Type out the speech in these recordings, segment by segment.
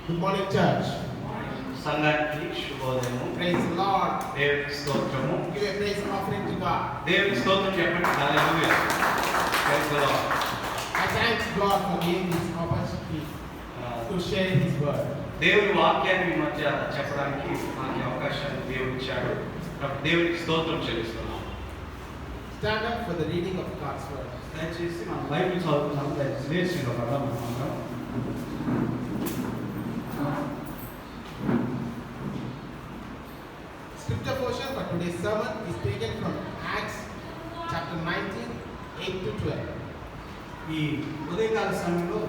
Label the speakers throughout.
Speaker 1: Good morning, church.
Speaker 2: సంఘానికి శుభోదయము.
Speaker 1: Praise the Lord.
Speaker 2: దేవునికి స్తోత్రము.
Speaker 1: Give a praise offering to God.
Speaker 2: దేవునికి స్తోత్రం చెప్పండి. హల్లెలూయా. Praise the Lord.
Speaker 1: I thank God for giving this opportunity to share His word.
Speaker 2: దేవుని వాక్యాన్ని మీ మధ్య చెప్పడానికి నాకు ఈ అవకాశాన్ని దేవుడు ఇచ్చాడు. కాబట్టి దేవునికి స్తోత్రం చెల్లిస్తున్నాను.
Speaker 1: Stand up for the reading of God's word.
Speaker 2: దయచేసి మనం బైబిల్ చదువుతున్నాము. దయచేసి లేచి నిలబడదాం మనమందరం.
Speaker 1: Scripture portion for today's sermon is taken from Acts chapter 19, 8 to 12.
Speaker 2: ఈ ఉదయకాల సమయంలో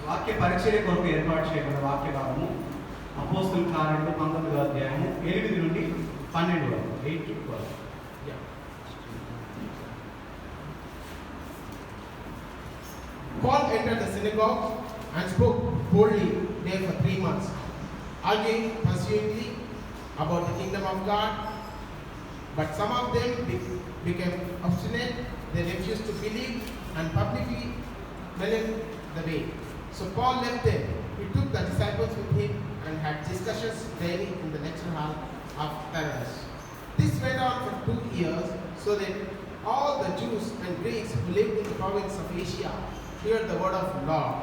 Speaker 2: వాక్య పరిచర్య కొరకు ఏర్పాటు చేయబడిన వాక్య భాగము అపోస్తలుల కార్యములు 19వ అధ్యాయము 8 నుండి 12 వరకు 8 to 12.
Speaker 1: Yeah. Paul entered the synagogue and spoke boldly there for 3 months, arguing persuasively about the kingdom of God. But some of them became obstinate. They refused to believe and publicly belie the way. So Paul left them. He took the disciples with him and had discussions daily in the lecture hall of Tyrannus. This went on for 2 years, so that all the Jews and Greeks who lived in the province of Asia heard the word of Lord.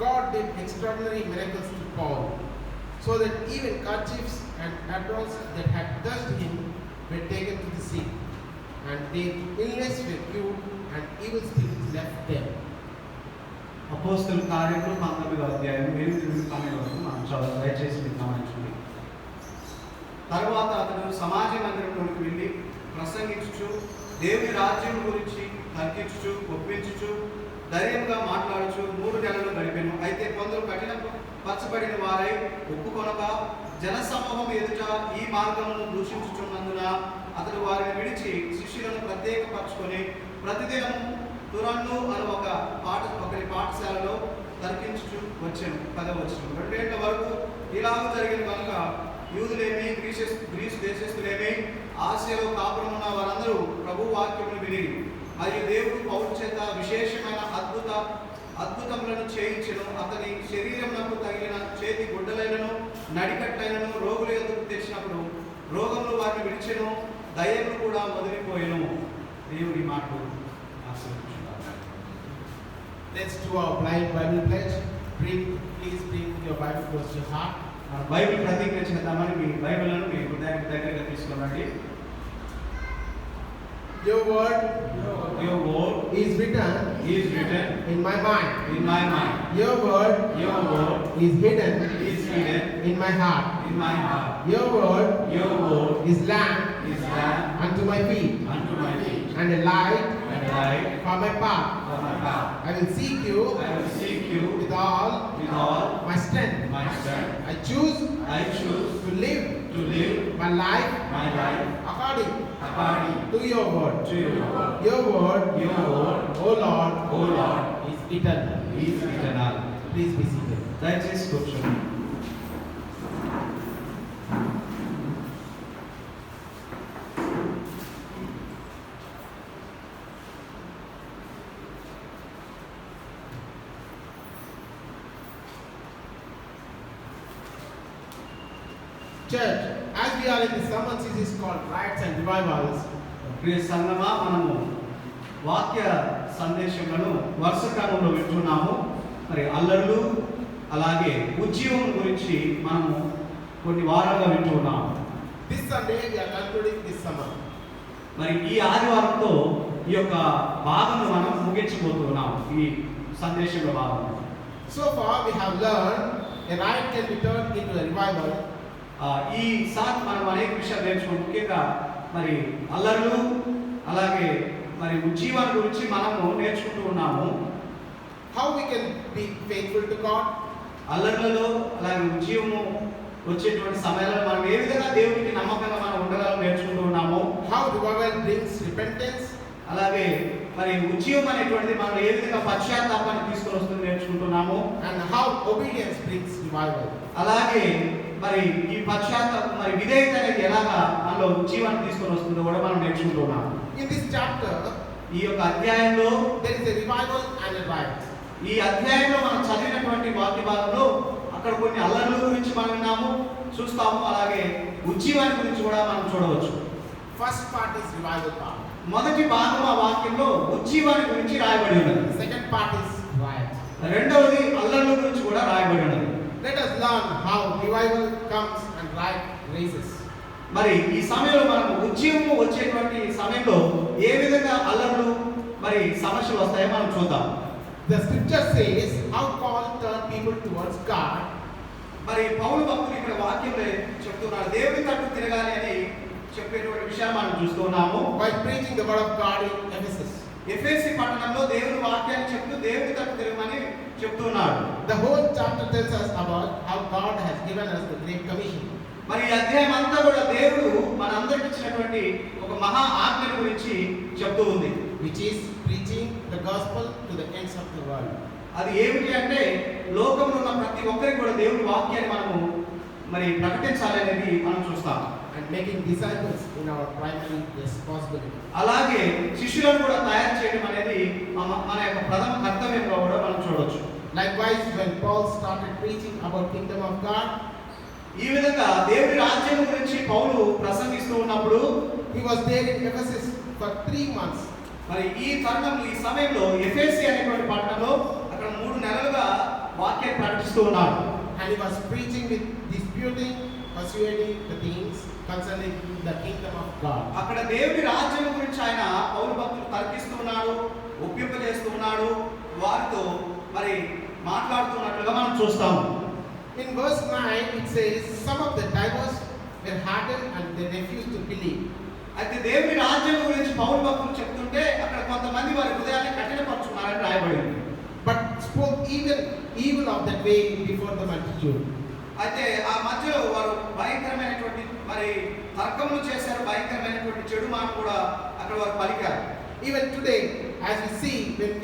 Speaker 1: God did extraordinary miracles to Paul, so that even kerchiefs and aprons that had touched him were taken to the sea, and their illness were cured, and evil spirits left them.
Speaker 2: అపోస్తలుల కార్యములు 19వ అధ్యాయం 8 నుండి 12 వరకు మనం చదువు. దయచేసి మీరు గమనించండి. తరువాత అతడు సమాజ మందిరంలోకి వెళ్ళి ప్రసంగించుచు దేవుని రాజ్యం గురించి తర్కించుచు ఒప్పించుచు ధైర్యంగా మాట్లాడుచు 3 నెలలు గడిపెను. అయితే కొందరు కఠిన పరచబడిన వారై ఒప్పుకొనక జనసమూహం ఎదుట ఈ మార్గమును దూషించుచున్నందున అతడు వారిని విడిచి శిష్యులను ప్రత్యేకపరచుకొని ప్రతిదినము తురన్ను అని ఒకరి పాఠశాలలో తర్కించుచు వచ్చాను. 10వ వచనం. 2 ఏళ్ల వరకు ఇలాగ జరిగిన కనుక యూదులేమి గ్రీసు దేశస్తులేమి ఆసియాలో కాపురమున్న వారందరూ ప్రభు వాక్యమును విని మరియు దేవుడు పౌలు చేత విశేషమైన అద్భుతములను చేయించెను. అతని శరీరమునకు తగిలిన చేతి గుడ్డలైనను నడికట్లైనను రోగుల యొద్దకు తెచ్చినప్పుడు రోగములు వారిని విడిచెను, దయ్యములు కూడా వదిలిపోయెను. దేవుని మాటలు ఆశీర్వదించుగాక.
Speaker 1: Let's do our blind Bible pledge. Please bring your Bible close to your heart.
Speaker 2: Bible ప్రతిజ్ఞ చేద్దామని మీ బైబిల్ను మీ హృదయానికి దగ్గరగా తీసుకురండి.
Speaker 1: Your word
Speaker 2: is written
Speaker 1: in my mind.
Speaker 2: in my mind.
Speaker 1: Your word is hidden in my heart. Your word is lamp unto my feet and a light for my path. I will seek you with all my strength. I choose to live my life according to your word. Your word, O Lord, is eternal. Please be seated.
Speaker 2: దయచేసి కూర్చోండి.
Speaker 1: Church, as we are in the summer series called Riots and Revivals,
Speaker 2: ప్రియ సంగమా, మనము వాక్య సందేశములను వరుస క్రమంలో వింటున్నాము. మరి అల్లర్లు అలాగే ఉద్యమం గురించి మనము కొన్ని వారాలుగా వింటూ ఉన్నాము.
Speaker 1: this Sunday we are concluding this summer.
Speaker 2: మరి ఈ ఆదివారంతో ఈ యొక్క భాగము మనం ముగించబోతున్నాము. ఈ సందేశంలో భాగము.
Speaker 1: So far we have learned a riot can be turned into a revival.
Speaker 2: ఈ సార్ మనం అనేక విషయాలు నేర్చుకున్నాం. ముఖ్యంగా మరి అల్లర్లు అలాగే మరి ఉజ్జీవాల గురించి మనము నేర్చుకుంటూ ఉన్నాము.
Speaker 1: How we can be faithful to God.
Speaker 2: అల్లర్లలో అలాగే ఉజ్జీవము వచ్చేటువంటి సమయాల్లో మనం ఏ విధంగా దేవునికి నమ్మకంగా మనం ఉండగలం నేర్చుకుంటూ ఉన్నాము.
Speaker 1: How revival brings repentance.
Speaker 2: అలాగే మరి ఉజ్జీవం అనేటువంటిది మనం ఏ విధంగా పశ్చాత్తాపాన్ని తీసుకొని వస్తుంది నేర్చుకుంటున్నాము.
Speaker 1: And how obedience brings revival.
Speaker 2: అలాగే మరి ఈ పశ్చాత్తాపం మరి విధేయత అనేది ఎలాగా మనలో ఉజ్జీవాన్ని తీసుకొని వస్తుందో కూడా మనం నేర్చుకుంటూ ఉన్నాము.
Speaker 1: In this chapter
Speaker 2: ఈ యొక్క అధ్యాయంలో
Speaker 1: there is a revival and a riot.
Speaker 2: ఈ అధ్యాయంలో మనం చదివినటువంటి వాక్య భాగంలో అక్కడ కొన్ని అల్లర్ల గురించి మనం విన్నాము, చూస్తాము. అలాగే ఉజ్జీవాన్ని గురించి కూడా మనం చూడవచ్చు.
Speaker 1: First part is revival part.
Speaker 2: మొదటి భాగం ఆ వాక్యంలో ఉజ్జీవాన్ని గురించి రాయబడి ఉన్నది.
Speaker 1: Second part is riot.
Speaker 2: రెండవది అల్లర్ల గురించి కూడా రాయబడి ఉన్నది.
Speaker 1: Let us learn how revival comes and riot raises.
Speaker 2: మరి ఈ సమయంలో మనం ఉజ్జీవము వచ్చేటువంటి సమయంలో ఏ విధంగా అల్లర్లు మరి సమస్యలు వస్తాయో మనం చూద్దాం.
Speaker 1: The scripture says how Paul turned people towards God.
Speaker 2: మరి పౌలు భక్తులు ఇక్కడ వాక్యంలో చెప్తున్నారు, దేవుని తట్టు తిరగాలి అని చెప్పేటువంటి విషయాన్ని మనం చూస్తున్నాము.
Speaker 1: While preaching the word of God in Ephesus.
Speaker 2: ఎఫెసీ పట్టణంలో దేవుని వాక్యాన్ని చెప్తూ దేవుని తట్టు తిరగమని చెప్తున్నాడు.
Speaker 1: The whole chapter tells us about how God has given us the Great Commission.
Speaker 2: మరి ఈ అధ్యాయం అంతా కూడా దేవుడు మనందరికి ఇచ్చినటువంటి ఒక మహా ఆజ్ఞ గురించి చెప్తూ ఉంది.
Speaker 1: Which is preaching the gospel to the ends of the world.
Speaker 2: అది ఏమిటి అంటే లోకంలో ఉన్న ప్రతి ఒక్కరికి కూడా దేవుని వాక్యాన్ని మనము మరి ప్రకటించాలి అనేది మనం చూస్తాం.
Speaker 1: And making disciples in our primary responsibility.
Speaker 2: అలాగే శిష్యులను కూడా తయారు చేయడం అనేది మన యొక్క ప్రథమ కర్తవ్యంగా కూడా మనం చూడవచ్చు.
Speaker 1: Likewise, when Paul started preaching about kingdom of God,
Speaker 2: ఈ విధంగా దేవుని రాజ్యం గురించి పౌలు ప్రసంగిస్తూ ఉన్నప్పుడు
Speaker 1: he was there in Ephesus for 3 months.
Speaker 2: మరి ఈ తరుణంలో ఈ సమయంలో ఎఫెసీ అనేటువంటి పట్టణంలో అక్కడ 3 నెలలుగా వాక్యాన్ని ప్రకటిస్తూ ఉన్నాడు.
Speaker 1: And he was preaching with disputing, persuading the things concerning the kingdom of God.
Speaker 2: అక్కడ దేవుని రాజ్యం గురించి ఆయన పౌలు భక్తులు తర్కిస్తూ ఉన్నాడు, ఒప్పింపజేస్తూ ఉన్నాడు, వారితో మరి మాట్లాడుతున్నట్లుగా మనం చూస్తాము.
Speaker 1: In verse 9 it says some of the diverse were hardened and they refused to believe.
Speaker 2: అయితే దేవుని రాజ్యం గురించి పౌలు భక్తులు చెప్తుంటే అక్కడ కొంతమంది వారి హృదయాన్ని కఠినపరుచుకున్నారని రాయబడింది.
Speaker 1: But spoke even evil of that way before the multitude.
Speaker 2: అయితే ఆ మధ్యలో వారు భయంకరమైనటువంటి మరి తర్కములు చేశారు, భయంకరమైనటువంటి చెడు మాట కూడా అక్కడ వారు పలికారు.
Speaker 1: Even today, as we see when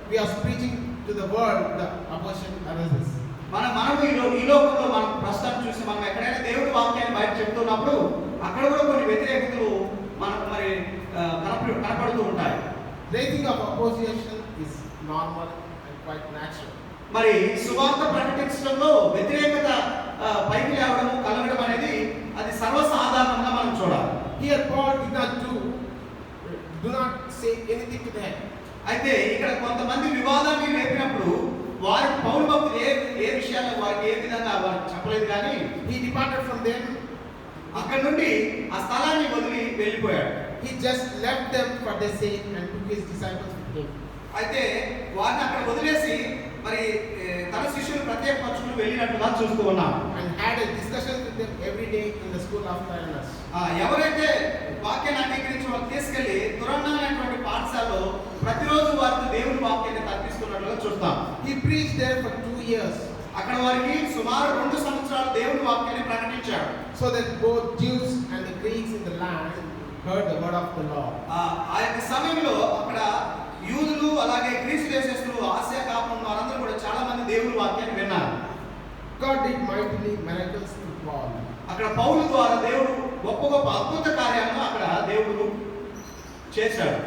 Speaker 1: we are preaching to the world, the opposition arises.
Speaker 2: మనము ఈ లోకంలో మనం ప్రస్తుతం చూసి మనం ఎక్కడైనా దేవుడి వాక్యాన్ని బయట చెప్తున్నప్పుడు అక్కడ కూడా కొన్ని వ్యతిరేకతలు మనకు మరి కనపడుతూ ఉంటాయి.
Speaker 1: Raising of opposition is normal and quite natural.
Speaker 2: మరి సువార్త ప్రకటించడంలో వ్యతిరేకత పైకి లేవడము కలగడం అనేది అది సర్వసాధారణంగా మనం చూడాలి.
Speaker 1: Here Paul did not do not say anything to them.
Speaker 2: అయితే ఇక్కడ కొంతమంది వివాదాన్ని లేపినప్పుడు వారికి పౌలు భక్తులు ఏ విషయాల్లో వారికి ఏ విధంగా వారికి చెప్పలేదు, కానీ
Speaker 1: He departed from them.
Speaker 2: అక్కడి నుండి ఆ స్థలాన్ని వదిలి వెళ్ళిపోయాడు.
Speaker 1: He just left them for their sake and took his disciples with him.
Speaker 2: అయితే వారిని అక్కడ వదిలేసి మరి తన శిష్యులు ప్రత్యేకపరచుకుని వెళ్ళినట్టుగా చూస్తూ ఉన్నాం.
Speaker 1: And had a discussion with them every day in the school of Tyrannus.
Speaker 2: ఎవరైతే వాక్యాన్ని అంగీకరించి వాళ్ళు తీసుకెళ్లి తురన్నమైనటువంటి పాఠశాలలో ప్రతిరోజు వారితో దేవుని వాక్యాన్ని తర్పిస్తున్నట్లుగా చూస్తాం.
Speaker 1: He preached there for 2 years.
Speaker 2: అక్కడ వారికి సుమారు 2 సంవత్సరాలు దేవుని వాక్యాన్ని ప్రకటించాడు.
Speaker 1: So that both Jews and the Greeks in the land heard the word of the Lord.
Speaker 2: ఆ యొక్క సమయంలో అక్కడ యూదులు అలాగే గ్రీసు దేశస్తులు ఆసియా కాపురం వారందరూ కూడా చాలా మంది దేవుని వాక్యాన్ని విన్నారు.
Speaker 1: God did mightily miracles through Paul.
Speaker 2: అక్కడ పౌలు ద్వారా దేవుడు గొప్ప గొప్ప అద్భుత కార్యాలను అక్కడ దేవుడు చేశాడు.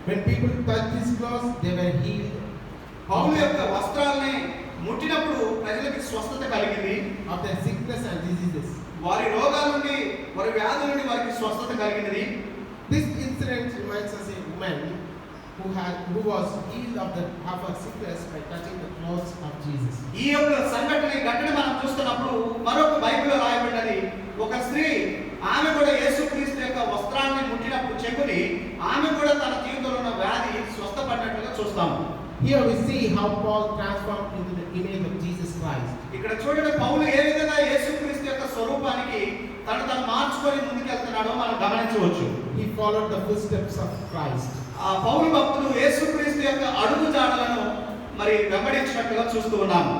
Speaker 1: When people touched his clothes, they were healed.
Speaker 2: పౌలు యొక్క వస్త్రాలని ముట్టినప్పుడు ప్రజలకు స్వస్థత కలిగింది.
Speaker 1: Of their sickness and diseases.
Speaker 2: వారి రోగాల నుండి వారి వ్యాధుల నుండి వారికి స్వస్థత కలిగినది.
Speaker 1: This incident reminds us a woman who was healed of her sickness by touching the clothes of Jesus.
Speaker 2: ఈ యొక్క ఘటన మనం చూస్తున్నప్పుడు మరొక బైబిల్లో రాయబడినది, ఒక స్త్రీ ఆమె కూడా యేసుక్రీస్తు యొక్క వస్త్రాన్ని ముట్టినప్పుడు చెక్కుని ఆమె కూడా తన జీవితంలో ఉన్న వ్యాధి స్వస్థపడినట్లుగా చూస్తాము.
Speaker 1: Here we see how Paul transformed into the image of Jesus Christ.
Speaker 2: ఇక్కడ చూడండి పౌలు ఏ విధంగా యేసుక్రీస్తు యొక్క స్వరూపానికి తను మార్చుకొని ముందుకెళ్తున్నాడో మనం గమనించవచ్చు.
Speaker 1: He followed the footsteps of Christ.
Speaker 2: ఆ పౌలు భక్తులు యేసుక్రీస్తు యొక్క అడుగు జాడలను మరి వెంబడించినట్లుగా చూస్తూ ఉన్నాము.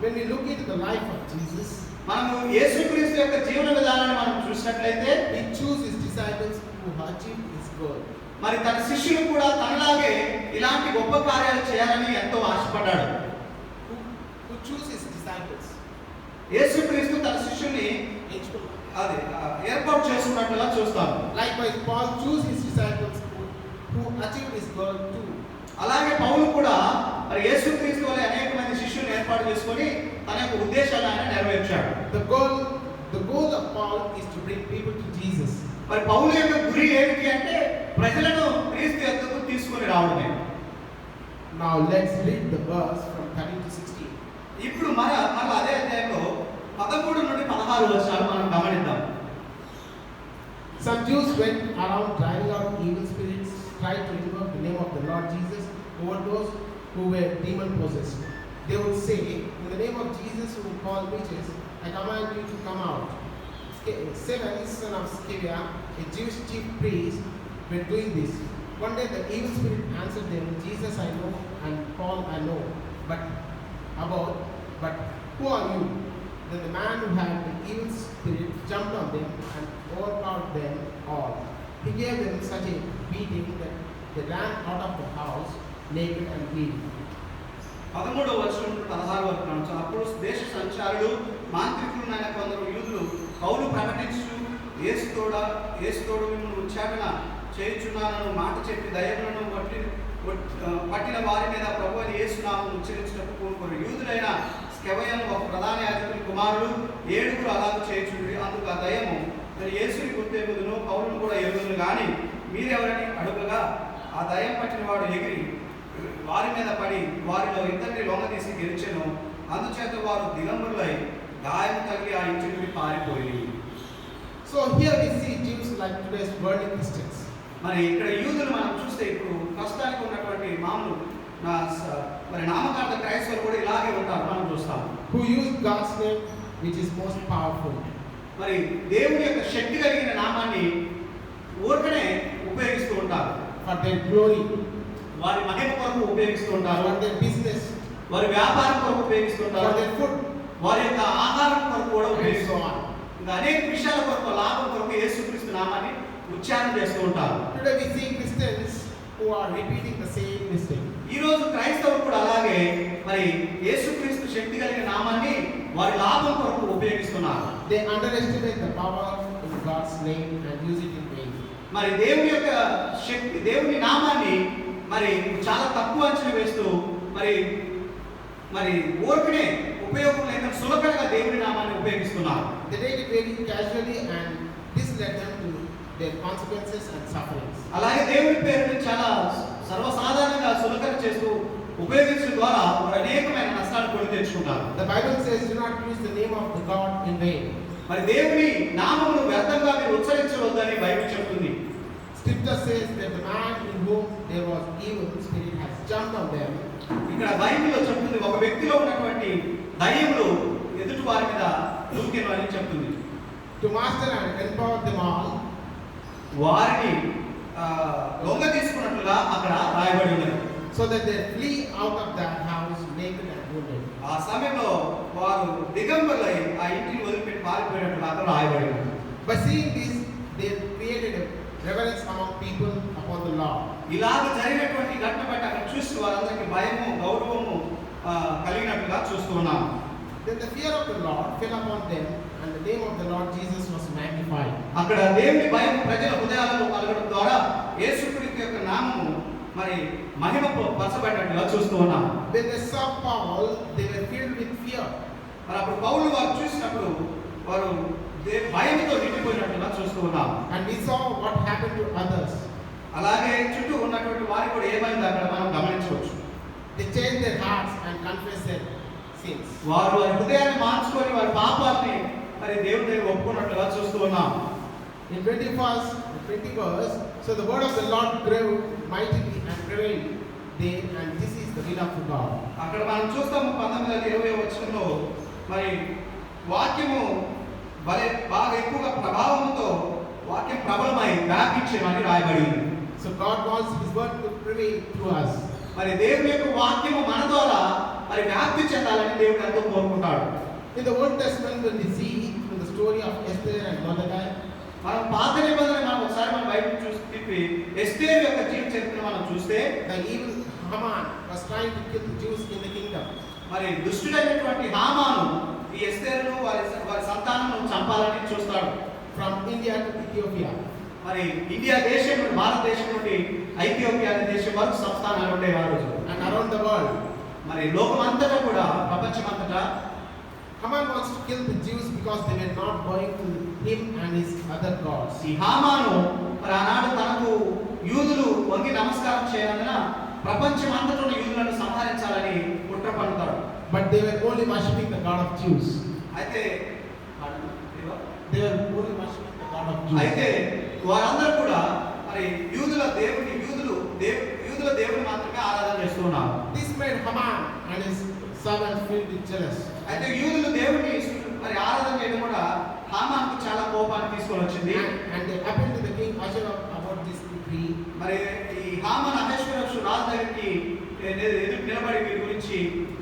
Speaker 1: When we look into the life of Jesus,
Speaker 2: మనము యేసుక్రీస్తు యొక్క జీవన విధానాన్ని మనం చూసినట్లయితే
Speaker 1: he chose his disciples who achieved his goal.
Speaker 2: మరి తన శిష్యులు కూడా తనలాగే ఇలాంటి గొప్ప కార్యాలు చేయాలని ఎంతో ఆశపడ్డాడు.
Speaker 1: Who chose his disciples?
Speaker 2: యేసుక్రీస్తు తన శిష్యుల్ని అది ఏర్పాటు చేసుకున్నట్లుగా చూస్తాము.
Speaker 1: Likewise, Paul chose his disciples who achieved his goal too.
Speaker 2: అలాగే పౌలు కూడా మరి యేసుక్రీస్తు వలె అనేక మంది శిష్యులను ఏర్పాటు చేసుకొని తన యొక్క ఉద్దేశాలను ఆయన నెరవేర్చాడు.
Speaker 1: The goal of Paul is to bring people to Jesus.
Speaker 2: మరి పౌలు యొక్క గురి ఏమిటి అంటే ప్రజలను క్రీస్తు యొద్దకు తీసుకొని రావడమే.
Speaker 1: Now let's read the verse from 13 to 16.
Speaker 2: ఇప్పుడు మన అదే అధ్యాయంలో 13 నుండి 16 వచనాలు మనం గమనిద్దాం.
Speaker 1: Some Jews went around driving out evil spirits, tried to invoke the name of the Lord Jesus over those who were demon possessed. They would say, "In the name of Jesus whom Paul preaches, I command you to come out." Stephen, son of Sceva, a Jewish chief priest, were doing this. One day the evil spirit answered them, "Jesus I know and Paul I know, but who are you?" Then the man who had the evil spirit jumped on them and overpowered them all. He gave them such a beating that they ran out of the house naked and bleeding.
Speaker 2: 13వ వచనం నుండి 16 వరకు మనం అప్పుడు దేశ సంచారులు మాంత్రికులైన కొందరు యూదులు పౌలు ప్రకటించు యేసుతోడు మిమ్మల్ని ఉచ్చాటన చేయుచున్నానను మాట చెప్పి దయ్యములను పట్టిన వారి మీద ప్రభువైన యేసు నామమును ఉచ్చరించినప్పుడు పూనుకొని యూదులైన స్కెవయను ఒక ప్రధాన యాజకుని కుమారులు 7 అలాగ చేయుచుండ్రి. అందుకు ఆ దయ్యము మరి యేసుని గుర్తెరుగుదును పౌలును కూడా ఎరుగుదును గాని మీరెవరని అడుగగా ఆ దయ్యం పట్టిన వాడు ఎగిరి వారి మీద పడి వారిలో ఇద్దరిని లొంగదీసి గెలిచెను. అందుచేత వారు దిగంబరులై గాయం తగిలి ఆ ఇంటి నుండి పారిపోయి.
Speaker 1: So here we see Jews like today's worldly Christians.
Speaker 2: మరి ఇక్కడ యూదులు మనం చూస్తే ఇప్పుడు ప్రస్తుతానికి ఉన్నటువంటి మామూలు మరి నామకార్థ క్రైస్తవులు కూడా ఇలాగే ఉంటారు మనం చూస్తాం.
Speaker 1: Who use God's name which is most powerful.
Speaker 2: మరి దేవుని యొక్క శక్తి కలిగిన నామాన్ని ఊరికనే ఉపయోగిస్తూ ఉంటారు.
Speaker 1: For their glory,
Speaker 2: వారి మహిమ కొరకు ఉపయోగిస్తూ ఉంటారు.
Speaker 1: for their business,
Speaker 2: వారి వ్యాపారం కొరకు ఉపయోగిస్తూ
Speaker 1: for
Speaker 2: ఉంటారు.
Speaker 1: their food,
Speaker 2: వారి యొక్క ఆహారం కొరకు కూడా
Speaker 1: and
Speaker 2: ఉపయోగిస్తూ
Speaker 1: so
Speaker 2: ఉంటారు.
Speaker 1: on.
Speaker 2: ఇంకా అనేక విషయాల కొరకు లాభం కొరకు యేసుక్రీస్తు నామాన్ని ఉచ్చారణ చేస్తూ ఉంటారు.
Speaker 1: Today we see Christians who are repeating the same mistake.
Speaker 2: ఈ రోజు క్రైస్తవులు కూడా అలాగే మరి యేసుక్రీస్తు శక్తి కలిగిన నామాన్ని వారి లాభం కొరకు ఉపయోగిస్తున్నారు.
Speaker 1: They underestimate the power in God's name and use it in vain.
Speaker 2: మరి దేవుని యొక్క శక్తి దేవుని నామాన్ని మరి చాలా తక్కువ అంచనా వేస్తూ మరి ఊరికనే ఉపయోగం లేక సులభంగా దేవుని నామాన్ని ఉపయోగిస్తున్నారు.
Speaker 1: They take it very casually and this led them to their consequences and sufferings.
Speaker 2: అలాగే దేవుని పేరుని చాలా సర్వసాధారణంగా సులభం చేస్తూ ఉపయోగించడం ద్వారా వారు అనేకమైన నష్టాలు కొని తెచ్చుకుంటారు.
Speaker 1: The Bible says, "Do not use the name of the God in vain."
Speaker 2: మరి దేవుని నామమును వ్యర్థంగా మీరు ఉచ్చరించవద్దని బైబిల్ చెప్తుంది.
Speaker 1: Scripture says that the man in whom there was evil spirit has jumped on them.
Speaker 2: ఇక్కడ బైబిల్లో చెప్తుంది ఒక వ్యక్తిలో ఉన్నటువంటి దయ్యములు ఎదుటి వారి మీద దూకెను అని చెప్తుంది.
Speaker 1: To master and empower them all.
Speaker 2: వారిని లొంగ తీసుకున్నట్లుగా అక్కడ రాయబడి ఉన్నది.
Speaker 1: So that they flee out of that house naked and wounded.
Speaker 2: ఆ సమయంలో వారు దిగంబరులై ఆ ఇంటిని వదిలిపెట్టి పారిపోయినట్లుగా అక్కడ రాయబడి ఉన్నది.
Speaker 1: By seeing this, they created a reverence among people upon the law.
Speaker 2: ఇలాగ జరిగినటువంటి ఘటన బట్టి అక్కడ చూసి వారందరికీ భయము గౌరవము కలిగినట్లుగా చూస్తూ ఉన్నాం.
Speaker 1: Then the fear of the Lord fell upon them and the name of the Lord Jesus was magnified.
Speaker 2: అక్కడ దేవుని భయం ప్రజల హృదయాలలో కలగడం ద్వారా యేసుక్రీస్తు యొక్క నామము మరి మహిమ పరచబడినట్లుగా చూస్తూ ఉన్నాం.
Speaker 1: When they saw Paul, they were filled with fear.
Speaker 2: మరి అప్పుడు పౌలు వారు చూసినప్పుడు వారు భయంతో నిండిపోయినట్లుగా చూస్తూ ఉన్నాం.
Speaker 1: And we saw what happened to others.
Speaker 2: అలాగే చుట్టూ ఉన్నటువంటి వారికి కూడా ఏమైంది అక్కడ మనం గమనించవచ్చు.
Speaker 1: They changed their hearts and confessed their sins.
Speaker 2: వారు వారి హృదయాన్ని మార్చుకొని వారి పాపాలని మరి దేవుని దగ్గర ఒప్పుకున్నట్లుగా చూస్తూ ఉన్నాం.
Speaker 1: In 20 verse, so the word of the Lord grew mightily and prevailed there, and this is the will of God.
Speaker 2: అక్కడ మనం చూస్తాము 19:20 వచనంలో మరి వాక్యము బాగా ఎక్కువగా ప్రభావంతో వాక్యం ప్రబలమై వ్యాపించమని రాయబడి ఉంది.
Speaker 1: So God wants His word to prevail through us.
Speaker 2: మరి దేవుని యొక్క వాక్యము మన ద్వారా మరి వ్యాప్తి చెందాలని దేవుడు ఎంతో కోరుకుంటాడు.
Speaker 1: In the Old Testament, when we see in the story of Esther and Mordecai,
Speaker 2: మనం పాత నిబంధన మనం ఒకసారి మన బైబిల్ చూసి తిప్పి ఎస్తేరు యొక్క జీవిత చరిత్ర మనం చూస్తే
Speaker 1: the evil Haman was trying to kill the Jews in the kingdom.
Speaker 2: మరి దుష్టుడైనటువంటి హామాను ఈ ఎస్తేరును వారి సంతానమును చంపాలని చూస్తాడు.
Speaker 1: From India to Ethiopia,
Speaker 2: మరి ఇండియా దేశం నుండి భారతదేశం నుండి ఐథియోపియా అనే దేశం వరకు సంస్థానాలు ఉండేవి ఆ రోజు.
Speaker 1: and around the world,
Speaker 2: మరి లోకమంతటా కూడా ప్రపంచమంతటా
Speaker 1: Haman wants to kill the Jews because they were not going to him and his other gods.
Speaker 2: ఈ హామాను మరి ఆనాడు తనకు యూదులు వంగి నమస్కారం చేయాలన్న ప్రపంచమంతటా ఉన్న యూదులను సంహరించాలని కుట్ర పన్నుతాడు.
Speaker 1: But they were only worshipping the God of Jews.
Speaker 2: అయితే
Speaker 1: They were only worshipping the God of Jews.
Speaker 2: అయితే వారందరూ కూడా మరి యూదుల దేవుని మాత్రమే ఆరాధన చేస్తున్నారు.
Speaker 1: This made Haman and his servants filled with jealous.
Speaker 2: అయితే యూదులు దేవుని మరి ఆరాధన చేయడం కూడా హామానుకు చాలా కోపాన్ని తీసుకొని వచ్చింది.
Speaker 1: And they appealed to the king Ahasuerus about this decree.
Speaker 2: మరి ఈ హామాన్ అహష్వేరోషు రాజు దగ్గరికి ఎదురు నిలబడి వీరి గురించి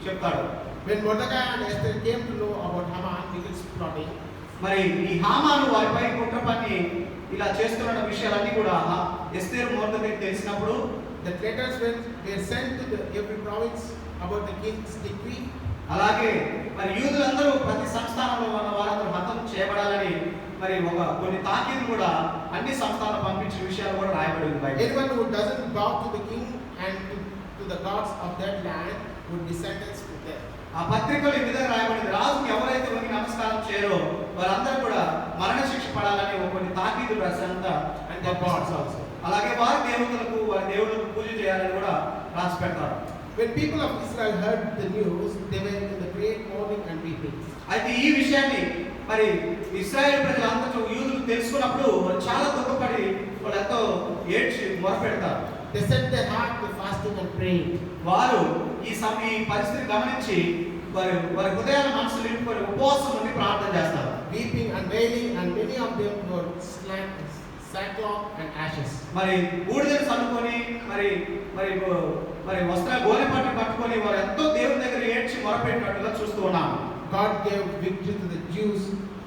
Speaker 2: చెప్తాడు.
Speaker 1: When Mordecai and Esther came to know about Haman, Haman's plotting,
Speaker 2: మరి ఈ హామాను వారిపై కుట్ర పన్ని ఇలా చేస్తున్న విషయాలన్నీ కూడా ఎస్తేరు మొర్దెకైకి తెలిసినప్పుడు
Speaker 1: the letters were sent to every province about the king's decree.
Speaker 2: అలాగే మరి యూదులందరూ ప్రతి సంస్థానంలో ఉన్న వారందరూ హతం చేయబడాలని మరి కొన్ని తాకీదులు కూడా అన్ని సంస్థానాలకు పంపించిన విషయాలు కూడా రాయబడి ఉన్నాయి.
Speaker 1: Anyone who doesn't bow to the king and to the gods of that land would be sentenced to death.
Speaker 2: ఆ పత్రికలో ఈ విధంగా రాయబడింది, రాజుకి ఎవరైతే వంగి నమస్కారం చేయరో వారందరూ కూడా మరణ శిక్ష పడాలని కొన్ని తాకీదులు రాసినంత
Speaker 1: And their gods also.
Speaker 2: అలాగే వారి దేవుళ్ళకు పూజ చేయాలని కూడా రాసి పెడతారు.
Speaker 1: When people of Israel heard the news, they were in the great mourning and weeping.
Speaker 2: అయితే ఈ విషయాన్ని మరి ఇశ్రాయేల్ ప్రజలందరూ యూదులు తెలుసుకున్నప్పుడు వాళ్ళు చాలా దుఃఖపడి వాళ్ళు ఎంతో ఏడ్చి మొరపెడతారు.
Speaker 1: They set their heart to fasting and praying.
Speaker 2: వారు ఈ పరిస్థితిని గమనించి వారి హృదయాల మనసులు నింపుకొని ఉపవాసం ఉండి ప్రార్థన చేస్తారు.
Speaker 1: Weeping and wailing, and many of them were sackcloth and ashes.
Speaker 2: మరి బూడిదను చల్లుకొని మరి వస్త్రాలు గోనెపట్టు కట్టుకొని వారు ఎంతో దేవుని దగ్గర ఏడ్చి మొరపెట్టినట్టుగా చూస్తూ ఉన్నాము.
Speaker 1: God gave victory to the Jews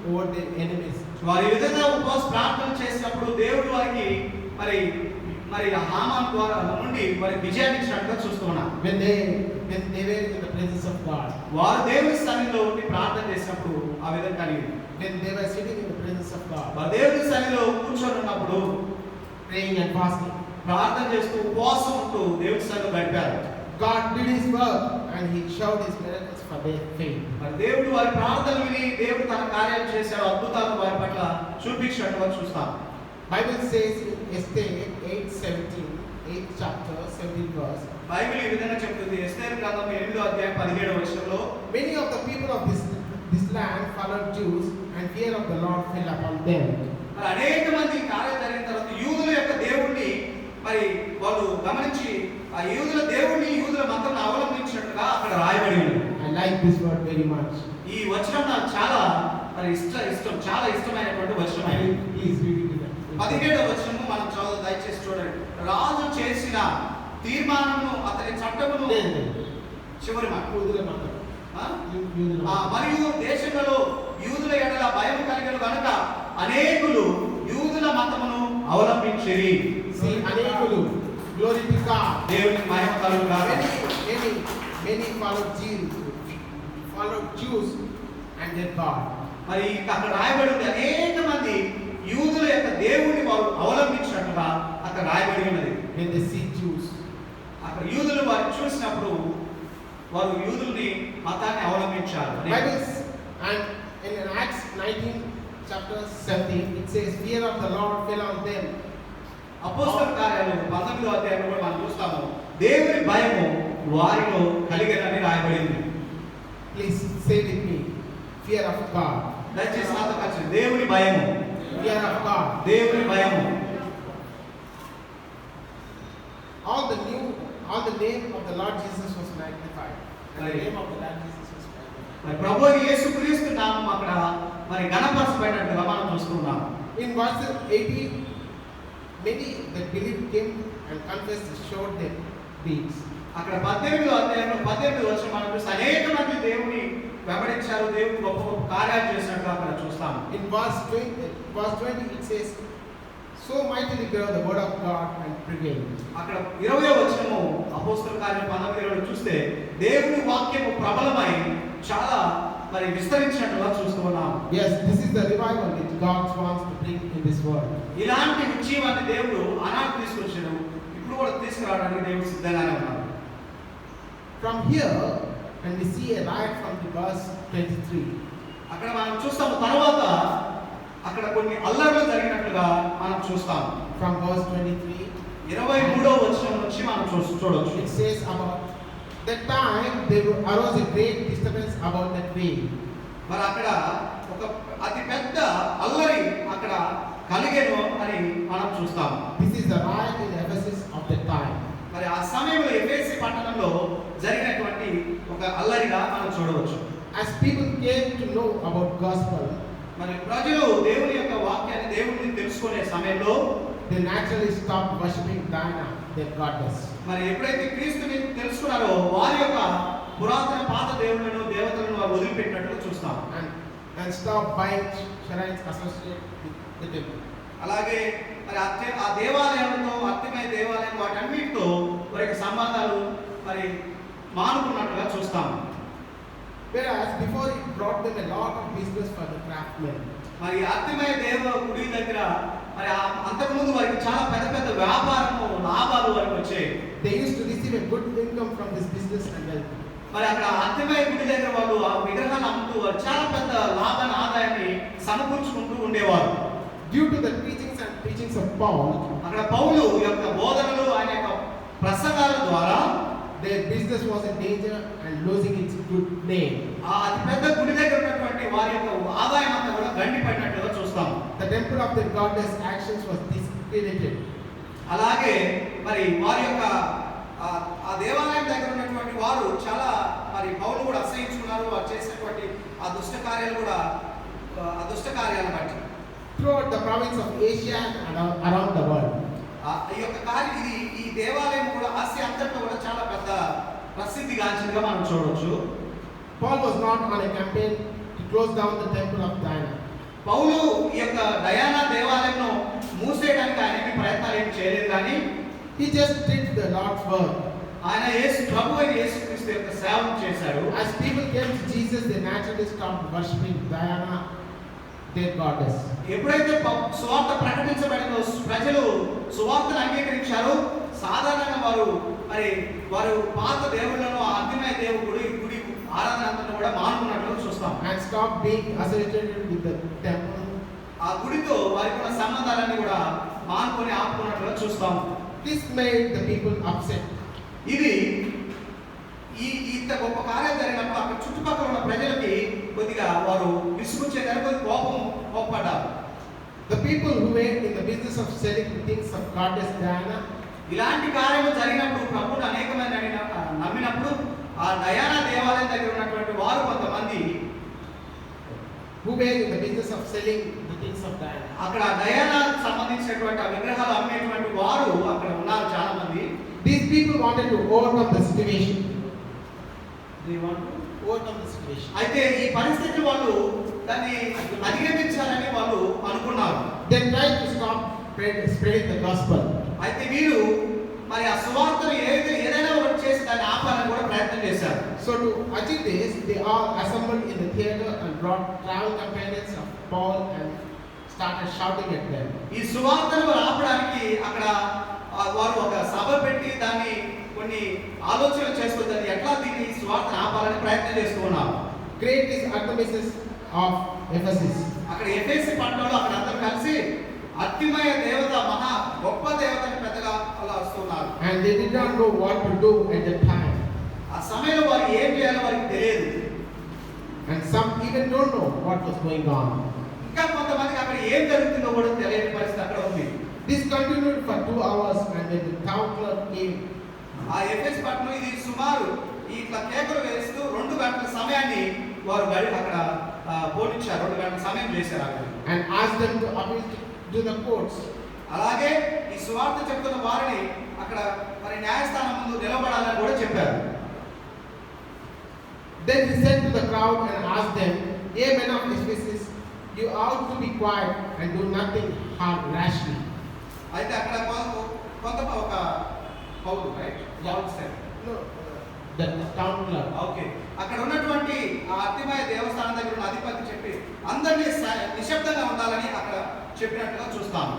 Speaker 1: over their enemies.
Speaker 2: వారి విధంగా ఉపవాస ప్రార్థన చేసినప్పుడు దేవుడు వారికి మరి హామాన్ ద్వారా నుండి వారి విజయాన్ని ఇచ్చినట్టుగా చూస్తూ ఉన్నాం.
Speaker 1: When they were in the presence of God.
Speaker 2: వారు దేవుని సన్నిధిలో ఉండి ప్రార్థన చేసినప్పుడు ఆ విధంగా కలిగింది.
Speaker 1: When they were sitting in the presence of God.
Speaker 2: వారు దేవుని సన్నిధిలో కూర్చొని ఉన్నప్పుడు
Speaker 1: praying and fasting,
Speaker 2: ప్రార్థన చేస్తూ ఉపవాసం ఉంటూ దేవుని సన్నిధిలో గడిపారు.
Speaker 1: God did his work and he showed his miracles for their faith.
Speaker 2: మరి దేవుడు వారి ప్రార్థన విని దేవుడు తన కార్యాలు చేశాడు, అద్భుతాలు వారి పట్ల చూపించినట్టుగా చూస్తాం.
Speaker 1: Bible says in Esther 8:17, 8th chapter 17th verse.
Speaker 2: Bible ఈ విధంగా చెప్తుంది. ఎస్తేరు గ్రంథం 8వ అధ్యాయం 17వ వచనంలో
Speaker 1: Many of the people of this land followed Jews and fear of the Lord fell upon them.
Speaker 2: మరి అనేక మంది కార్యాలు జరిగిన తర్వాత యూదుల యొక్క దేవుణ్ణి మరి వాళ్ళు గమనించి ఆ యూదుల మతాన్ని అవలంబించినట్టుగా అక్కడ రాయబడి ఉంది.
Speaker 1: I like this word very much.
Speaker 2: ఈ వచనం నాకు చాలా మరి చాలా ఇష్టమైనటువంటి వచనం.
Speaker 1: Please read it.
Speaker 2: 17వ వచనము మనం చదువు దయచేసి చూడండి. రాజు చేసిన తీర్మానమును అతని చట్టమును చివరి మాట మరియు దేశంలో యూదుల ఎడల భయం కలిగిన కనుక అనేకులు యూదుల మతమును అవలంబించిరి.
Speaker 1: అనేకులు, glory to God.
Speaker 2: దేవునికి మహిమ కలుగుగాక.
Speaker 1: Many followed Jews and their God.
Speaker 2: మరి అక్కడ రాయబడి ఉంది, అనేక మంది యూదుల యొక్క దేవుని వారు అవలంబించినట్టుగా అక్కడ రాయబడి ఉన్నది.
Speaker 1: When they see Jews,
Speaker 2: అక్కడ యూదులు వారు చూసినప్పుడు వారు యూదుల్ని మతాన్ని అవలంబించారు.
Speaker 1: And in Acts 19 chapter 17 it says fear of the Lord fell on them.
Speaker 2: అపోస్తల కార్యాలు 19వ అధ్యాయంలో కూడా మనం చూస్తాము, దేవుని భయము వారిలో కలిగేదని రాయబడింది.
Speaker 1: Please say with me, fear of God.
Speaker 2: దయచేసి నాతో కలిసి దేవుని భయము,
Speaker 1: fear of God.
Speaker 2: దేవుని భయము.
Speaker 1: All the name of the Lord Jesus was magnified. The name of the Lord Jesus was magnified.
Speaker 2: మరి ప్రభువు యేసుక్రీస్తు నామం అక్కడ మరి ఘనపరచబడినట్టుగా మనం చూస్తున్నాం.
Speaker 1: In verse 18, many that believed came and confessed and showed their deeds.
Speaker 2: అక్కడ 18వ అధ్యాయంలో 18వ వచనం మనం చూస్తే అనేక మంది దేవుని వెంబడించారు, దేవుని గొప్ప గొప్ప కార్యాలు చేసినట్టుగా అక్కడ చూస్తాం.
Speaker 1: In verse 20 it says, so mightily grew the word of God and prevailed.
Speaker 2: అక్కడ 20వ వచనము అపోస్తల కార్యం 19లో చూస్తే దేవుని వాక్యము ప్రబలమై చాలా మరి విస్తరించినట్టుగా చూస్తూ ఉన్నాం.
Speaker 1: Yes, this is the revival which God wants to bring in this world.
Speaker 2: ఇలాంటి ఉజ్జీవాన్ని దేవుడు ఆనాడు తీసుకొచ్చాడు, ఇప్పుడు కూడా తీసుకురావడానికి దేవుడు సిద్ధంగానే ఉన్నాడు.
Speaker 1: from here, and we see a riot from the verse 23.
Speaker 2: అక్కడ మనం చూస్తాము తర్వాత అక్కడ కొన్ని అల్లర్లు జరిగినట్లుగా మనం చూస్తాం.
Speaker 1: From verse 23,
Speaker 2: 23వ వచనం నుంచి మనం చూడొచ్చు.
Speaker 1: it says about that time there arose a great disturbance about that way.
Speaker 2: మరి అక్కడ ఒక అతి పెద్ద అల్లరి అక్కడ కలిగేను అని మనం చూస్తాం.
Speaker 1: This is the riot in Ephesus of that time.
Speaker 2: మరి ఆ సమయంలో ఎఫెసీ పట్టణంలో జరిగినటువంటి ఒక అల్లరిగా మనం చూడవచ్చు.
Speaker 1: As people came to know about gospel,
Speaker 2: మరి ప్రజలు దేవుని యొక్క వాక్యాన్ని దేవుని తెలుసుకునే సమయంలో
Speaker 1: they naturally stopped worshiping Diana, their goddess.
Speaker 2: మరి ఎప్పుడైతే క్రీస్తుని తెలుసుకున్నారో వారి యొక్క పురాతన పాత దేవుళ్ళను దేవతలను వారు వదిలిపెట్టినట్లు చూస్తాం.
Speaker 1: And stopped buying shrines associated with the temple.
Speaker 2: అలాగే మరి ఆ దేవాలయాలతో అత్యమైన దేవాలయం వాటన్నిటితో వారి సంబంధాలు మరి మానుకున్నట్లుగా చూస్తాం.
Speaker 1: Whereas before it brought them a lot of business for the craftsmen.
Speaker 2: మరి అత్యమైన దేవ గుడి దగ్గర మరి అంతకుముందు వారికి చాలా పెద్ద పెద్ద వ్యాపారము లాభాలు వారికి వచ్చాయి.
Speaker 1: They used to receive a good income from this business and wealth.
Speaker 2: మరి అక్కడ అత్యమైన గుడి దగ్గర వాళ్ళు ఆ విగ్రహాన్ని అమ్ముతూ వారు చాలా పెద్ద లాభాన్ని ఆదాయాన్ని సమకూర్చుకుంటూ ఉండేవారు.
Speaker 1: Due to the teachings of Paul,
Speaker 2: అక్కడ పౌలు యొక్క బోధనలు ఆయన యొక్క ప్రసంగాల ద్వారా
Speaker 1: their business was in danger and losing its good name.
Speaker 2: ఆ అతి పెద్ద గుడి దగ్గర ఉన్నటువంటి వారి యొక్క ఆదాయం అంతా కూడా గండిపడినట్టుగా చూస్తాం.
Speaker 1: The temple of their goddess actions was discredited.
Speaker 2: అలాగే మరి వారి యొక్క ఆ దేవాలయం దగ్గర ఉన్నటువంటి వారు చాలా మరి పౌలు కూడా అసహించుకున్నారు. వారు చేసినటువంటి ఆ దుష్ట కార్యాలు కూడా ఆ దుష్ట కార్యాలను బట్టి
Speaker 1: Throughout the province of Asia and around the world.
Speaker 2: ఈ యొక్క కార్యం ఈ దేవాలయం కూడా ఆసియా అంతటా కూడా చాలా పెద్ద ప్రసిద్ధిగాంచినగా మనం చూడవచ్చు.
Speaker 1: Paul was not on a campaign to close down the temple of Diana.
Speaker 2: పౌలు ఈ యొక్క డయానా దేవాలయంను మూసేయడానికి ఆయన ప్రయత్నాలు ఏం చేయలేదు, కానీ
Speaker 1: he just did the Lord's work.
Speaker 2: ఆయన ప్రభు అయిన యేసుక్రీస్తు యొక్క సేవను చేశాడు.
Speaker 1: As people came to Jesus, they naturally stopped worshiping Diana, their goddess.
Speaker 2: ఎప్పుడైతే సువార్త ప్రకటించబడిందో ప్రజలు సువార్తను అంగీకరించారో సాధారణంగా వారు పాత దేవుళ్ళను అత్యమైన దేవుడి గుడి ఆరాధన అంతా కూడా మానుకున్నట్లు చూస్తాం.
Speaker 1: And stopped being associated with the temple.
Speaker 2: ఆ గుడితో వారికి ఉన్న సంబంధాలన్నీ కూడా మానుకొని ఆపుకున్నట్లుగా చూస్తాం.
Speaker 1: This made the people upset.
Speaker 2: ఇది ఇంత గొప్ప కార్యం జరిగినప్పుడు అక్కడ చుట్టుపక్కల ఉన్న ప్రజలకి కొద్దిగా వారు విసుగుచ్చేదాన్ని కొద్దిగా కోపపడ్డారు.
Speaker 1: The people who were in the business of selling things of goddess Diana,
Speaker 2: ఇలాంటి కార్యము జరిగినప్పుడు ప్రభువుని అనేకమైన నమ్మినప్పుడు ఆ డయానా దేవాలయం దగ్గర ఉన్నటువంటి వారు కొంతమంది
Speaker 1: who were in the business of selling the things of Diana,
Speaker 2: అక్కడ డయానాకు సంబంధించినటువంటి ఆ విగ్రహాలు అమ్మేటువంటి వారు అక్కడ ఉన్నారు చాలా మంది.
Speaker 1: these people wanted to overcome the situation.
Speaker 2: They want to
Speaker 1: overcome the situation.
Speaker 2: అయితే ఈ పరిస్థితి వాళ్ళు దాన్ని అధిగమించాలని వాళ్ళు అనుకున్నారు.
Speaker 1: They tried to stop spreading the gospel.
Speaker 2: అయితే వీరు మరి ఆ సువార్తను ఏదైనా ఒకటి చేసి దాన్ని ఆపాలని కూడా ప్రయత్నం చేశారు.
Speaker 1: So to achieve this, they all assembled in the theater and brought travel companions of Paul and started shouting at them.
Speaker 2: ఈ సువార్తను ఆపడానికి అక్కడ వారు ఒక సభ పెట్టి దాన్ని కొన్ని ఆలోచనలు చేసుకుంటారు, ఎట్లా దీన్ని సువార్తను ఆపాలని ప్రయత్నం చేస్తూ ఉన్నారు.
Speaker 1: Great is Artemis of Ephesus.
Speaker 2: అక్కడ ఎఫెసీ పట్టణంలో అక్కడ అందరూ కలిసి అత్యమైన దేవత మహా గొప్ప దేవతని పెద్దగా అలా వస్తున్నారు.
Speaker 1: And they did not know what to do at that time.
Speaker 2: ఆ సమయంలో వారు ఏం చేయాలో వారికి తెలియదు.
Speaker 1: And some even don't know what was going on.
Speaker 2: ఇంకా కొంతమందికి అక్కడ ఏం జరుగుతుందో కూడా తెలియని పరిస్థితి అక్కడ ఉంది.
Speaker 1: This continued for 2 hours, and when the town clerk came,
Speaker 2: ఆ ఎఫెస్ పట్టణం ఇది సుమారు ఇట్లా కేకలు వేస్తూ 2 గంటల సమయాన్ని వారు అక్కడ పోనించారు. 2 గంటల సమయం చేశారు అక్కడ.
Speaker 1: and asked them to appeal to the courts.
Speaker 2: అలాగే ఈ సువార్త చెప్తున్న వారిని అక్కడ మరి న్యాయస్థానం ముందు నిలబడాలని కూడా చెప్పారు.
Speaker 1: Then he said to the crowd and asked them, "Ye men of Ephesus, you ought to be quiet and do nothing rashly."
Speaker 2: అయితే అక్కడ కొంత ఒక Paul right
Speaker 1: No, the town clerk.
Speaker 2: Okay, అక్కడ ఉన్నటువంటి ఆ అత్యమైన దేవస్థానం దగ్గర ఉన్న అధిపతి చెప్పి అందరినీ నిశ్శబ్దంగా ఉండాలని అక్కడ చెప్పినట్టుగా చూస్తాము.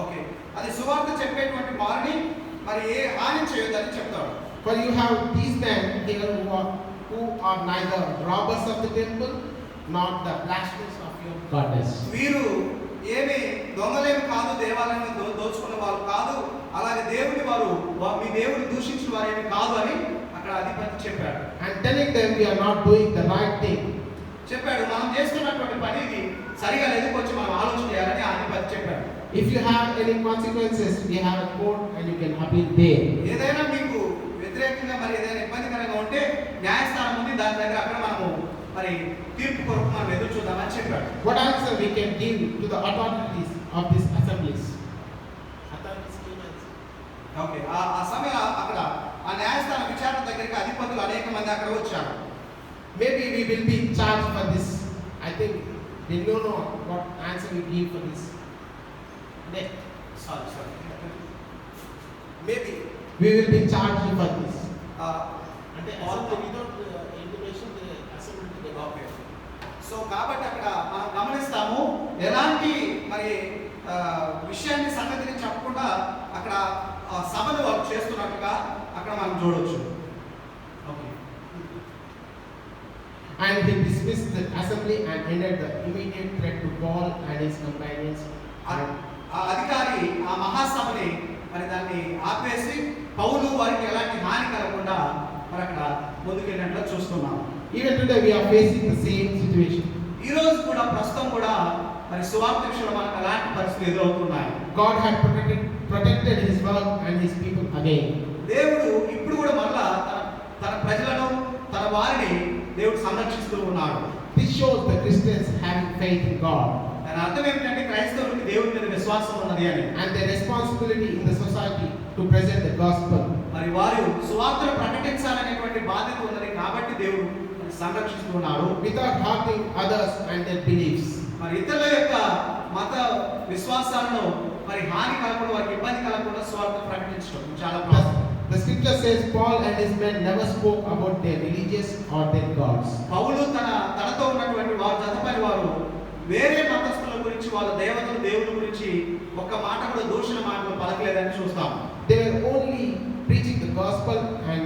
Speaker 2: ఓకే, అది సువార్త చెప్పేటువంటి వారిని మరి ఏ హాని చేయొద్దని చెప్తాడు.
Speaker 1: For you have these men here who are neither robbers of the temple nor the blasphemers of your goddess.
Speaker 2: వీరు ఏమి దొంగలేమి కాదు, దేవాలయాన్ని దోచుకున్న వారు కాదు, అలాగే దేవుని వారు మీ దేవుని దూషించిన వారేమి కాదు అని అక్కడ అధిపతి చెప్పాడు.
Speaker 1: And telling them we are not doing the right thing.
Speaker 2: చెప్పాడు, మనం చేస్తున్నటువంటి పని ఇది సరిగా లేదు, కొంచెం మనం ఆలోచన చేయాలని ఆ అధిపతి చెప్పాడు.
Speaker 1: If you have any consequences, we have a court and you can appeal there.
Speaker 2: ఏదైనా మీకు వ్యతిరేకంగా మరి ఏదైనా ఇబ్బందికరంగా ఉంటే న్యాయస్థానం ఉంది, దాని దగ్గర అక్కడ మనము మరి తీర్పు కొరకు మనం ఎదురు చూద్దామని చెప్పాడు.
Speaker 1: What answer we can give to the authorities of these assemblies?
Speaker 2: Okay, ఆ సమయం అక్కడ ఆ న్యాయస్థాన విచారణ దగ్గరికి అధిపతులు అనేక మంది అక్కడ వచ్చారు.
Speaker 1: Maybe we will be charged for this. I think they don't know what answer we give for this.
Speaker 2: Sorry.
Speaker 1: Maybe we will be charged for this.
Speaker 2: అంటే
Speaker 1: without intimation the assembly to the
Speaker 2: okay. So కాబట్టి అక్కడ మనం గమనిస్తాము ఎలాంటి మరి విషయాన్ని సంగతిని చెప్పకుండా అక్కడ సభను వాళ్ళు చేస్తున్నట్టుగా అక్కడ మనం చూడొచ్చు. Okay.
Speaker 1: And he dismissed the assembly and ended the immediate threat to Paul and his companions.
Speaker 2: ఆ అధికారి ఆ మహాసభని మరి దాన్ని ఆపేసి పౌలు వారికి ఎలాంటి హాని కలగకుండా మరి అక్కడ ముందుకెళ్ళినట్లు చూస్తున్నాం.
Speaker 1: Even today we are facing the same situation.
Speaker 2: ఈ రోజు కూడా ప్రస్తుతం కూడా మరి సువార్త విషయంలో మనకు అలాంటి పరిస్థితులు ఎదురవుతున్నాయి.
Speaker 1: God had protected his work and his people again.
Speaker 2: దేవుడు ఇప్పుడు కూడా మరలా తన ప్రజలను తన వారిని దేవుడు సంరక్షిస్తూ ఉన్నాడు.
Speaker 1: This shows the Christians having faith in God.
Speaker 2: దాని అర్థం ఏమిటంటే క్రైస్తవులకు దేవుని మీద విశ్వాసం ఉన్నది అని.
Speaker 1: And their responsibility in the society to present the gospel.
Speaker 2: మరి వారు సువార్తను ప్రకటించాలనేటువంటి బాధ్యత ఉన్నది కాబట్టి దేవుడు సంరక్షిస్తున్నాడు.
Speaker 1: Without hurting others and their beliefs.
Speaker 2: మరి ఇతరుల యొక్క మత విశ్వాసాలను మరి హాని కలగకుండా, వారికి ఇబ్బంది కలగకుండా సువార్త ప్రకటించడం చాలా ప్రాముఖ్యం.
Speaker 1: The scripture says Paul and his men never spoke about their religious or their gods.
Speaker 2: పౌలు తనతో ఉన్నటువంటి వారు జతపని వారు వేరే మతస్థుల గురించి, వాళ్ళ దేవతల దేవుని గురించి ఒక్క మాట కూడా దూషణ మాటలు పలకలేదని చూస్తాం.
Speaker 1: They were only preaching the gospel and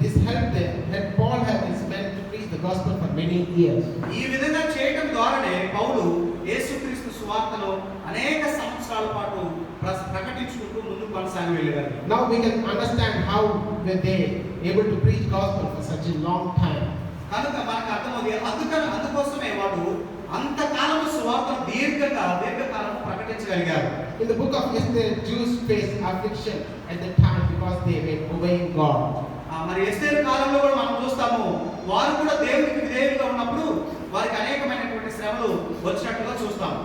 Speaker 1: this helped them. And Paul had his men to preach the gospel for many years.
Speaker 2: ఈ విధంగా చేయడం ద్వారానే పౌలు యేసుక్రీస్తు సువార్తను అనేక సంవత్సరాల పాటు ప్రకటించుకుంటూ ముందుకు కొనసాగి వెళ్ళారు.
Speaker 1: Now we can understand how were they able to preach gospel for such a long time.
Speaker 2: కనుక మనకు అర్థమవుతుంది, అందుకోసమే వాడు అంతకాలం సువార్తను దీర్ఘకాలం ప్రకటించగలిగారు.
Speaker 1: In the book of Esther, Jews faced affliction at the time because they were obeying God.
Speaker 2: మరి ఎస్తేరు కాలంలో కూడా మనం చూస్తాము, వారు కూడా దేవునికి విధేయులుగా ఉన్నప్పుడు వారికి అనేకమైనటువంటి శ్రమలు వచ్చినట్టుగా చూస్తాము.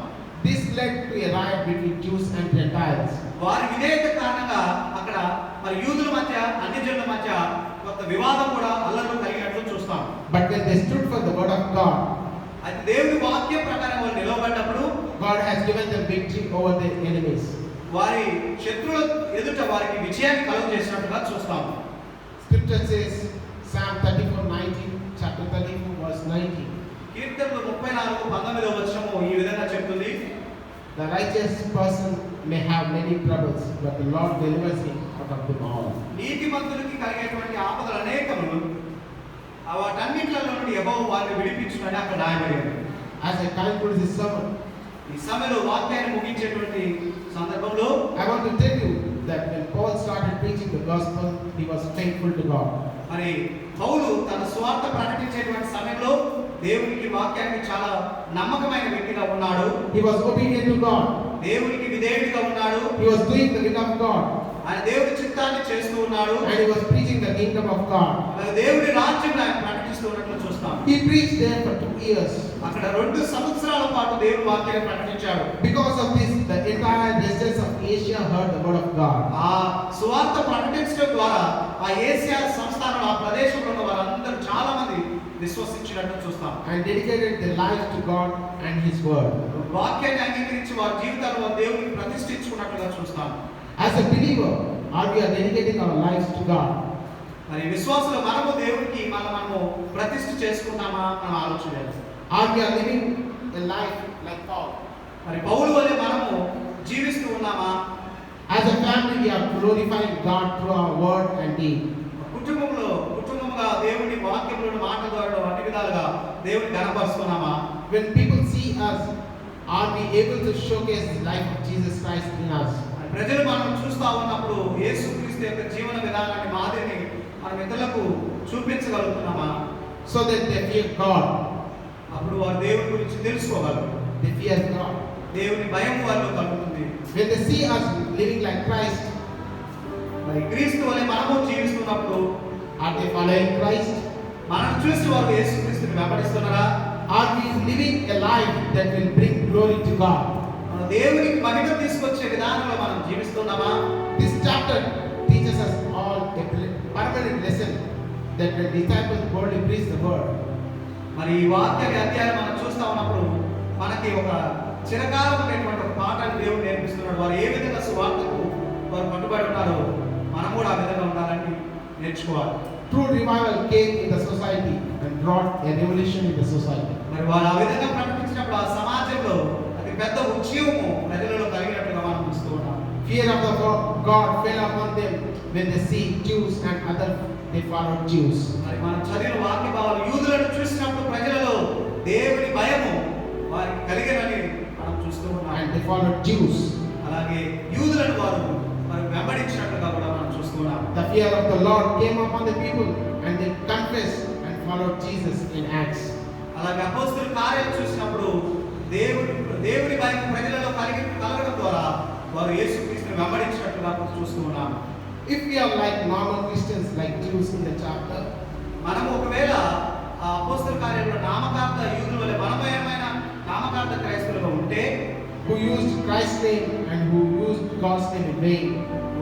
Speaker 1: This led to a riot between Jews and Gentiles.
Speaker 2: వారి విధేయత కారణంగా అక్కడ మరి యూదుల మధ్య అన్యజనుల మధ్య కొంత వివాదం కూడా అల్లర్లు కలిగినట్లు చూస్తాం.
Speaker 1: But when they stood for the word of God,
Speaker 2: అది దేవుని వాక్యం ప్రకారం వాళ్ళు నిలబడ్డప్పుడు
Speaker 1: God has given them victory over their enemies.
Speaker 2: వారి శత్రువుల ఎదుట వారికి విజయాన్ని కలుగజేసినట్టుగా చూస్తాం.
Speaker 1: Scripture says, Psalm 34:19, chapter 34, verse 19.
Speaker 2: కీర్తనలు 34:19వ వచనము ఈ విధంగా చెప్తుంది,
Speaker 1: The righteous person may have many troubles, but the Lord delivers him out of them all.
Speaker 2: నీతిమంతునికి కలిగేటువంటి ఆపదలు అనేకములు, వాటన్నిటిలో నుండి యెహోవా వారిని విడిపించునని అక్కడ రాయబడి ఉంది.
Speaker 1: As I conclude this sermon,
Speaker 2: ఈ సమయంలో వాక్యాన్ని ముగించేటువంటి సందర్భంలో
Speaker 1: I want to tell you that when Paul started preaching the gospel, he was faithful to God.
Speaker 2: మరి పౌలు తన సువార్త ప్రకటించేటువంటి సమయంలో దేవునికి వాక్యానికి చాలా నమ్మకమైన వ్యక్తిగా ఉన్నాడు.
Speaker 1: He was obedient to God.
Speaker 2: దేవునికి విధేయుడిగా ఉన్నాడు.
Speaker 1: He was doing the will of God.
Speaker 2: ఆయన దేవుని చిత్తాన్ని చేస్తూ ఉన్నాడు.
Speaker 1: And he was preaching the kingdom of God.
Speaker 2: దేవుని రాజ్యాన్ని ఆయన ప్రకటిస్తూ ఉన్నట్లు చూస్తాం.
Speaker 1: He preached there for 2 years.
Speaker 2: అక్కడ 2 సంవత్సరాల పాటు దేవుని వాక్యాన్ని ప్రకటించాడు.
Speaker 1: Because of this, the entire nations of Asia heard the word of God.
Speaker 2: ఆ సువార్త ప్రకటించడం ద్వారా ఆ ఏసియా సంస్థానంలో ఆ ప్రదేశంలో ఉన్న వారందరూ చాలా మంది విశ్వసించినట్లు చూస్తాం.
Speaker 1: And dedicated their lives to God and His word.
Speaker 2: వాక్యాన్ని అంగీకరించి వారి జీవితాలను దేవునికి ప్రతిష్ఠించుకున్నట్లుగా చూస్తాం.
Speaker 1: As a believer, are we dedicating our lives to God?
Speaker 2: మరి విశ్వాసులు మనము దేవునికి మనము ప్రతిష్ఠ చేసుకుంటామా మనం ఆలోచన చేయాలి.
Speaker 1: Are we living a life like Paul?
Speaker 2: మరి పౌలు వలె మనము జీవిస్తూ ఉన్నామా?
Speaker 1: As a family, we are glorifying God through our word and deed.
Speaker 2: కుటుంబముగా దేవుని వాక్యములను మాట ద్వారా అన్ని విధాలుగా దేవుని గణపరుస్తున్నామా?
Speaker 1: When people see us, are we able to showcase the life of Jesus Christ in us?
Speaker 2: ప్రజలు మనం చూస్తా ఉన్నప్పుడు యేసుక్రీస్తు యొక్క జీవన విధానాన్ని మాదిరిని మనం ఇతరులకు చూపించగలుగుతున్నామా?
Speaker 1: So that they fear God.
Speaker 2: అప్పుడు వారు దేవుని గురించి తెలుసుకోగలరు.
Speaker 1: They fear God.
Speaker 2: దేవుని భయం వారిలో కలుగుతుంది.
Speaker 1: When they see us living like Christ,
Speaker 2: మరి క్రీస్తు వలె మనము జీవిస్తున్నప్పుడు
Speaker 1: are they following Christ?
Speaker 2: మనం చూసి వారు యేసుక్రీస్తుని వెంబడిస్తున్నారా?
Speaker 1: Are we living a life that will bring glory to God?
Speaker 2: మన దేవునికి మహిమ తీసుకొచ్చే విధానంలో మనం జీవిస్తున్నామా?
Speaker 1: This chapter teaches us all a permanent lesson that when disciples boldly preach the word,
Speaker 2: మరి ఈ వాక్య అధ్యాయం మనం చూస్తా ఉన్నప్పుడు మనకి ఒక చిరకాలం ఉన్నటువంటి ఒక పాఠాన్ని దేవుడు నేర్పిస్తున్నాడు. వారు ఏ విధంగా సువార్తకు వారు కట్టుబడి ఉన్నారో మనం కూడా ఆ విధంగా ఉండాలని నేర్చుకోవాలి.
Speaker 1: true revival came in the society and brought a revolution in the society.
Speaker 2: మరి వారు ఆ విధంగా ప్రకటించినప్పుడు ఆ సమాజంలో అతి పెద్ద ఉద్యమము ప్రజలలో కలిగినట్టుగా మనం చూస్తూ ఉన్నాం.
Speaker 1: Fear of the God fell upon them when they see Jews and others they followed Jews.
Speaker 2: మరి మనం చదివిన వాక్య భావాలు యూదులను చూసినప్పుడు ప్రజలలో దేవుని భయము వారికి కలిగినని మనం చూస్తూ ఉన్నాం.
Speaker 1: And they followed Jews.
Speaker 2: అలాగే యూదులను వారు మరి వెంబడించినట్టుగా కూడా మనం చూస్తూ ఉన్నాం.
Speaker 1: The fear of the Lord came upon the people and they confessed and followed Jesus in Acts.
Speaker 2: అలాగే అపోస్తలుల కార్యాలు చూసినప్పుడు దేవుని భయం ప్రజలలో కలగడం ద్వారా వారు యేసుక్రీస్తుని వెంబడించినట్టుగా చూస్తూ ఉన్నాం.
Speaker 1: If we are like normal Christians like Jews in the chapter,
Speaker 2: మనము ఒకవేళ ఆ అపోస్తలుల కార్యాలలో నామకార్థ యూదుల వలె మనమయమైన నామకార్థ క్రైస్తవులుగా ఉంటే
Speaker 1: who used Christ's name and who used God's name in vain,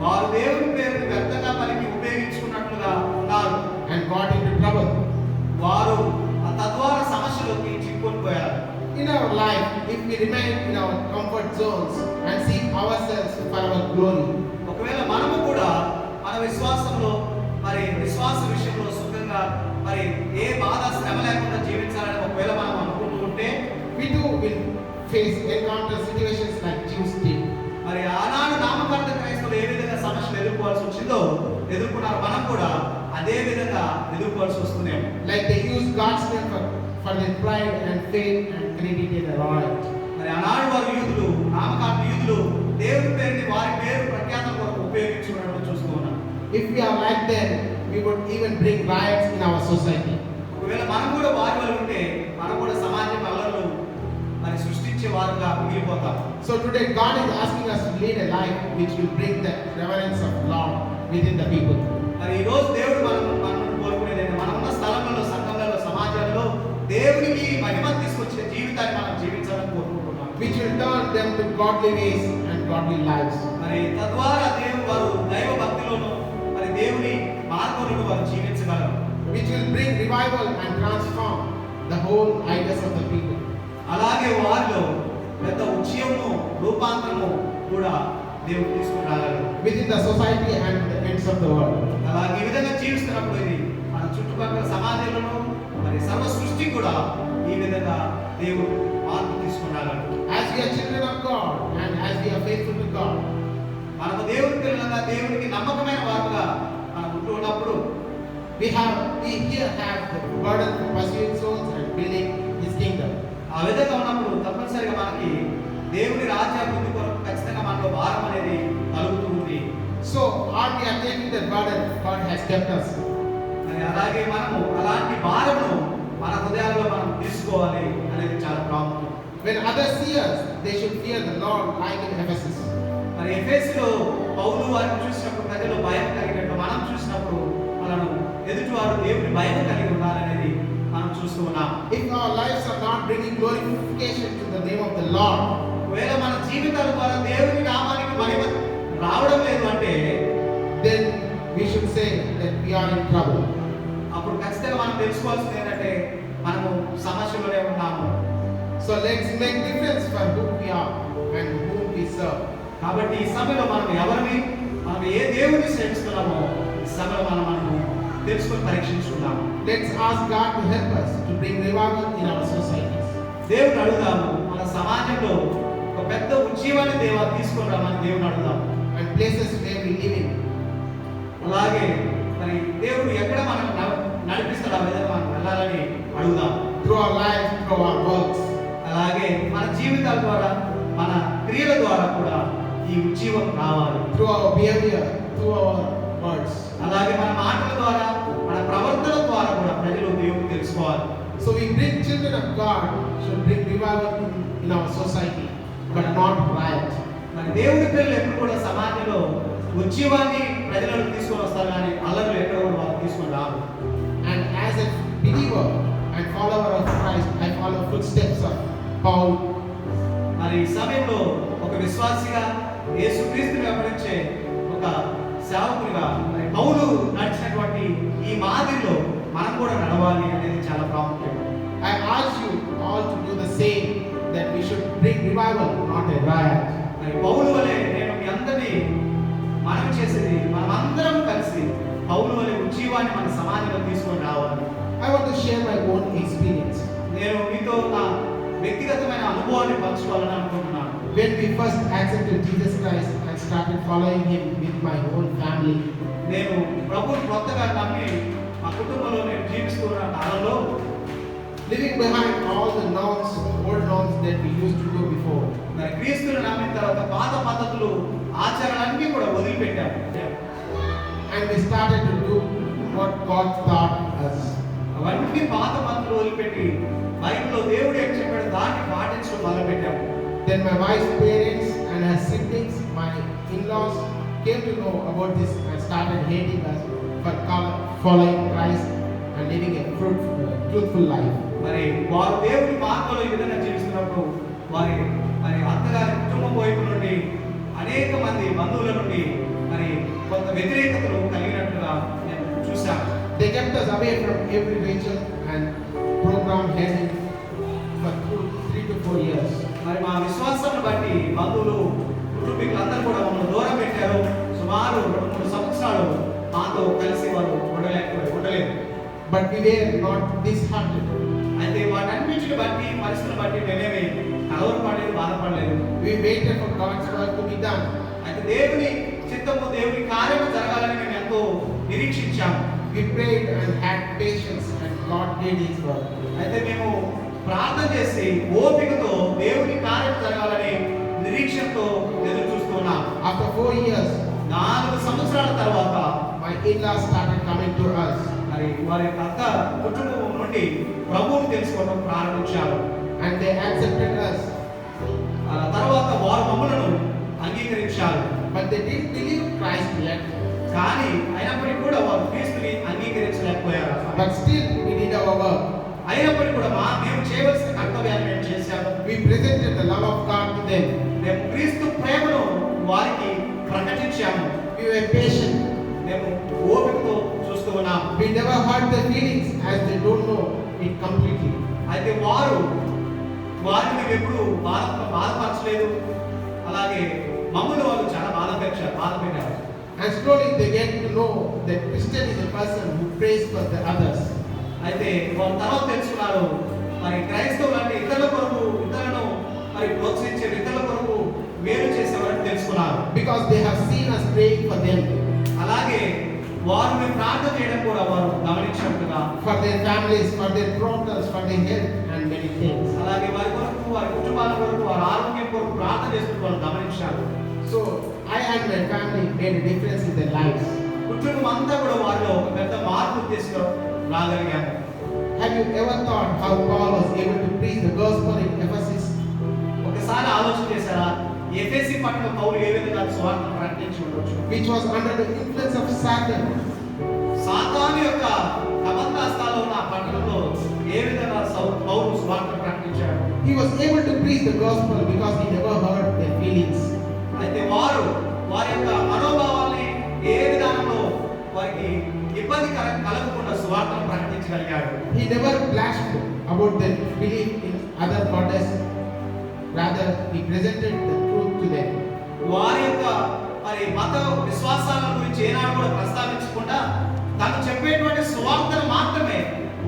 Speaker 2: వారు దేవుని పేరుని వ్యర్థంగా పలికి ఉపయోగించుకున్నట్లుగా ఉన్నారు
Speaker 1: and got into trouble.
Speaker 2: వారు తద్వారా సమస్యలోకి చిక్కుకుపోయారు.
Speaker 1: In our life, if we remain in our comfort zones and seek ourselves for our glory,
Speaker 2: ఒకవేళ మనము కూడా మన విశ్వాసంలో మరి విశ్వాస విషయంలో సుఖంగా మరి ఏ బాధ శ్రమ లేకుండా జీవించాలని ఒకవేళ మనం అనుకుంటూ ఉంటే
Speaker 1: we too will encounter situations like Jews did.
Speaker 2: మరి ఆనాడు నామకార్థ క్రైస్తవులు ఏ విధంగా సమస్యలు ఎదుర్కోవాల్సి వచ్చిందో ఎదుర్కొన్నారు, మనం కూడా అదే విధంగా ఎదుర్కోవాల్సి వస్తుంది.
Speaker 1: Like they used God's name for their pride and faith and credited the right.
Speaker 2: మరి ఆనాడు వారు యూదులు నామకార్థ యూదులు దేవుని పేరుని వారి పేరు ప్రఖ్యాతల కొరకు ఉపయోగించుకున్నట్టు చూస్తూ ఉన్నాం.
Speaker 1: If we are like them, we would even bring riots in our society.
Speaker 2: ఒకవేళ మనం కూడా వారి వల్ల ఉంటే మనం కూడా సమాజం అల్లర్లు మరి సృష్టించే వారుగా మిగిలిపోతాం.
Speaker 1: So today God is asking us to lead a life which will bring the reverence of Lord within the people.
Speaker 2: మరి ఈ రోజు దేవుడు మనం కోరుకునేది మనం ఉన్న స్థలంలో సంఘంలో సమాజంలో దేవునికి మహిమ తీసుకొచ్చే జీవితాన్ని మనం జీవించాలని కోరుకుంటున్నాం.
Speaker 1: Which will turn them to godly ways and godly lives.
Speaker 2: మరి తద్వారా దేవుడు వారు దైవ భక్తిలోను మరి దేవుని మార్గంలో వారు జీవించగలరు.
Speaker 1: Which will bring revival and transform the whole ideas of the people.
Speaker 2: అలాగే వారిలో పెద్ద ఉద్యమము రూపాంతరము కూడా దేవుడు తీసుకురాగలరు
Speaker 1: Within the society and the ends of the world.
Speaker 2: అలాగే ఈ విధంగా జీవిస్తున్నప్పుడు ఇది మన చుట్టుపక్కల సమాజంలోనూ మరి సర్వ సృష్టి కూడా ఈ విధంగా దేవుడు మార్పు తీసుకురాగలరు.
Speaker 1: As we are children of God and as we are faithful to God,
Speaker 2: మనము దేవుని పిల్లలుగా దేవునికి నమ్మకమైన వారుగా మనం ఉంటూ ఉన్నప్పుడు
Speaker 1: we here have the burden for pursuing souls and building His kingdom.
Speaker 2: ఆ విధంగా ఉన్నప్పుడు తప్పనిసరిగా మనకి దేవుని రాజ్యాభివృద్ధి కొరకు ఖచ్చితంగా మనలో భారం అనేది కలుగుతూ ఉంది.
Speaker 1: So are we are taking the burden God has kept us?
Speaker 2: మరి అలాగే మనము అలాంటి భారమును మన హృదయాలలో మనం తీసుకోవాలి అనేది చాలా ప్రాముఖ్యం.
Speaker 1: When others see us, they should fear the Lord like in Ephesus.
Speaker 2: మరి ఎఫెసులో పౌలు వారిని చూసినప్పుడు ప్రజలు భయం కలిగినట్టు మనం చూసినప్పుడు మనను ఎదుటివారు దేవుని భయం కలిగి ఉండాలనేది మనం చూస్తూ ఉన్నాం.
Speaker 1: If our lives are not bringing glorification to the name of the Lord,
Speaker 2: ఒకవేళ మన జీవితాల ద్వారా దేవుని నామానికి మహిమ రావడం లేదు అంటే
Speaker 1: then we should say that we are in trouble.
Speaker 2: అప్పుడు ఖచ్చితంగా మనం తెలుసుకోవాల్సింది ఏంటంటే మనము సమస్యలోనే ఉన్నాము.
Speaker 1: So let's make difference for who we are and whom we serve.
Speaker 2: కాబట్టి ఈ సమయంలో మనం ఎవరిని మనం ఏ దేవుని సేవిస్తున్నామో ఈ సమయంలో మనము తెలుసుకొని పరీక్షించుకుందాం.
Speaker 1: Let's ask God to help us to bring revival in our societies.
Speaker 2: దేవుని అడుగుదాము, మన సమాజంలో ఒక పెద్ద ఉద్యమాన్ని తీసుకొని రామని దేవుని అడుగుదాం.
Speaker 1: And places where we live in.
Speaker 2: అలాగే మరి దేవుడు ఎక్కడ మనం నడిపిస్తాడు ఆ విధంగా మనం వెళ్ళాలని అడుగుదాం.
Speaker 1: Through our lives, through our works.
Speaker 2: అలాగే మన జీవితాల ద్వారా మన క్రియల ద్వారా కూడా ఈ ఉజ్జీవం రావాలి.
Speaker 1: Through our behavior, through our words.
Speaker 2: అలాగే మన మాటల ద్వారా మన ప్రవర్తన ద్వారా కూడా ప్రజలు దేవుని తెలుసుకోవాలి.
Speaker 1: So we bring children of God should bring revival in our society, but not riot.
Speaker 2: మరి దేవుని పిల్లలు ఎప్పుడు కూడా సమాజంలో ఉజ్జీవాన్ని ప్రజలకు తీసుకొని వస్తారు కానీ అల్లర్లు ఎక్కడ కూడా వాళ్ళు తీసుకొని రారు.
Speaker 1: And as a believer and follower of Christ, I follow footsteps of Paul.
Speaker 2: మరి ఈ సమయంలో ఒక విశ్వాసిగా యేసుక్రీస్తుని వెంబడించే ఒక సేవకునిగా మరి పౌలు నడిచినటువంటి ఈ మాదిరిలో మనం కూడా నడవాలి అనేది చాలా ప్రాముఖ్యం.
Speaker 1: I ask you all to do the same, that we should bring revival, not a riot.
Speaker 2: మరి పౌలు వలె నేను మీ అందరినీ మనం చేసేది మనమందరం కలిసి పౌలు వలె ఉజ్జీవాన్ని మన సమాజంలో తీసుకొని రావాలి.
Speaker 1: I want to share my own experience.
Speaker 2: నేను మీతో నా వ్యక్తిగతమైన అనుభవాన్ని పంచుకోవాలని అనుకుంటున్నాను.
Speaker 1: When we first accepted Jesus Christ and started following Him with my own family,
Speaker 2: నేను ప్రభువుని కొత్తగా నమ్మి మా కుటుంబంలో నేను జీవిస్తున్న కాలంలో
Speaker 1: leaving behind all the norms, old norms that we used to do before,
Speaker 2: మరి క్రీస్తుని నమ్మిన తర్వాత పాత పద్ధతులు ఆచారాలన్నీ కూడా వదిలిపెట్టాము.
Speaker 1: and we started to do what God taught us.
Speaker 2: అవన్నీ పాత పద్ధతులు వదిలిపెట్టి బైబిల్లో దేవుడు ఏం చెప్పాడు దాన్ని పాటించడం మొదలుపెట్టాము.
Speaker 1: Then my wife's parents and her siblings, my in-laws, came to know about this and started hating us for following Christ and living a truthful life.
Speaker 2: మరి వారు దేవుని మార్గంలో ఈ విధంగా జీవిస్తున్నప్పుడు మరి అత్తగారి కుటుంబం వైపు నుండి అనేక మంది బంధువుల నుండి మరి కొంత వ్యతిరేకతలు కలిగినట్టుగా నేను చూశాను.
Speaker 1: They kept us away from every ritual and program held for 3 to 4 years.
Speaker 2: మరి మా విశ్వాసాన్ని బట్టి బంధువులు కుటుంబీకులందరూ కూడా మమ్మల్ని దూరం పెట్టారు. సుమారు 2-3 సంవత్సరాలు మాతో కలిసి వారు ఉండలేదు.
Speaker 1: But we were not disheartened.
Speaker 2: అయితే వాటన్నిటిని బట్టి పరిస్థితులను బట్టి మేమేమి కలవరపడలేదు, బాధపడలేదు.
Speaker 1: We waited for God's work to be done.
Speaker 2: అయితే దేవుని చిత్తము దేవుని కార్యము జరగాలని మేము ఎంతో నిరీక్షించాము.
Speaker 1: We prayed and had patience and God did His work.
Speaker 2: అయితే మేము ప్రార్థన చేసి ఓపికతో దేవుని కార్యం జరగాలని నిరీక్షణతో ఎదురు చూస్తున్నాం.
Speaker 1: After 4 years,
Speaker 2: 4 సంవత్సరాల తర్వాత
Speaker 1: my in-laws started coming to us.
Speaker 2: మరి వారి అత్త కుటుంబం నుండి ప్రభువుని తెలుసుకోవడం ప్రారంభించారు.
Speaker 1: And they accepted us.
Speaker 2: ఆ తర్వాత వారు మమ్మలను అంగీకరించారు.
Speaker 1: But they didn't believe Christ yet.
Speaker 2: కానీ అయినప్పటికీ కూడా వారు క్రీస్తుని అంగీకరించలేకపోయారు.
Speaker 1: But still, we did our work.
Speaker 2: అయినప్పటికీ కూడా మేము చేయవలసిన కర్తవ్యాన్ని మేము చేశాము.
Speaker 1: We presented the love of God to them.
Speaker 2: మేము క్రీస్తు ప్రేమను వారికి ప్రకటించాము.
Speaker 1: We were patient.
Speaker 2: మేము ఓపికతో చూస్తూ ఉన్నాము.
Speaker 1: We never hurt their feelings as they don't know it completely.
Speaker 2: అయితే వారిని మేము ఎప్పుడు బాధపరచలేదు. అలాగే మమ్మల్ని వాళ్ళు చాలా బాధపెట్టారు.
Speaker 1: And slowly they get to know that Christian is a person who prays for the others.
Speaker 2: అయితే వారు తర్వాత తెలుసుకున్నారు మరి క్రైస్తవులు అంటే ఇతరులను మరి ప్రోత్సహించే ఇతరుల కొరకు మేలు చేసేవారని తెలుసుకున్నారు.
Speaker 1: Because they have seen us praying for them.
Speaker 2: అలాగే వారు మేము ప్రార్థన చేయడం కూడా వారు గమనించినట్టుగా
Speaker 1: For their families, for their problems, for their health and many things.
Speaker 2: అలాగే వారి కొరకు వారి కుటుంబాల కొరకు వారి ఆరోగ్యం కొరకు ప్రార్థన చేస్తూ వాళ్ళు గమనించారు.
Speaker 1: So I and my family made a difference in their lives.
Speaker 2: కుటుంబం అంతా కూడా వారిలో ఒక పెద్ద మార్పు తీసుకురాగలిగాము.
Speaker 1: Have you ever thought how Paul was able to preach the gospel in Ephesus?
Speaker 2: ఒకసారి ఆలోచన చేశారా ఎఫెసీ పట్టణ పౌలు ఏ విధంగా సువార్త ప్రకటించి ఉండొచ్చు?
Speaker 1: Which was under the influence of Satan.
Speaker 2: సాతాను యొక్క కబంధాస్తాలో ఉన్న ఆ పట్టణంలో ఏ విధంగా పౌలు సువార్త ప్రకటించాడు?
Speaker 1: He was able to preach the gospel because he never hurt their feelings.
Speaker 2: అయితే వారి యొక్క మనోభావాల్ని ఏ విధానంలో వారికి ఇబ్బంది కలగకుండా సువార్తను ప్రకటించగలిగాడు.
Speaker 1: He never blasted about their belief in other goddess. Rather, he presented the truth to them.
Speaker 2: వారి యొక్క మరి మత విశ్వాసాల గురించి ఏనాడు కూడా ప్రస్తావించకుండా తను చెప్పేటువంటి సువార్తను మాత్రమే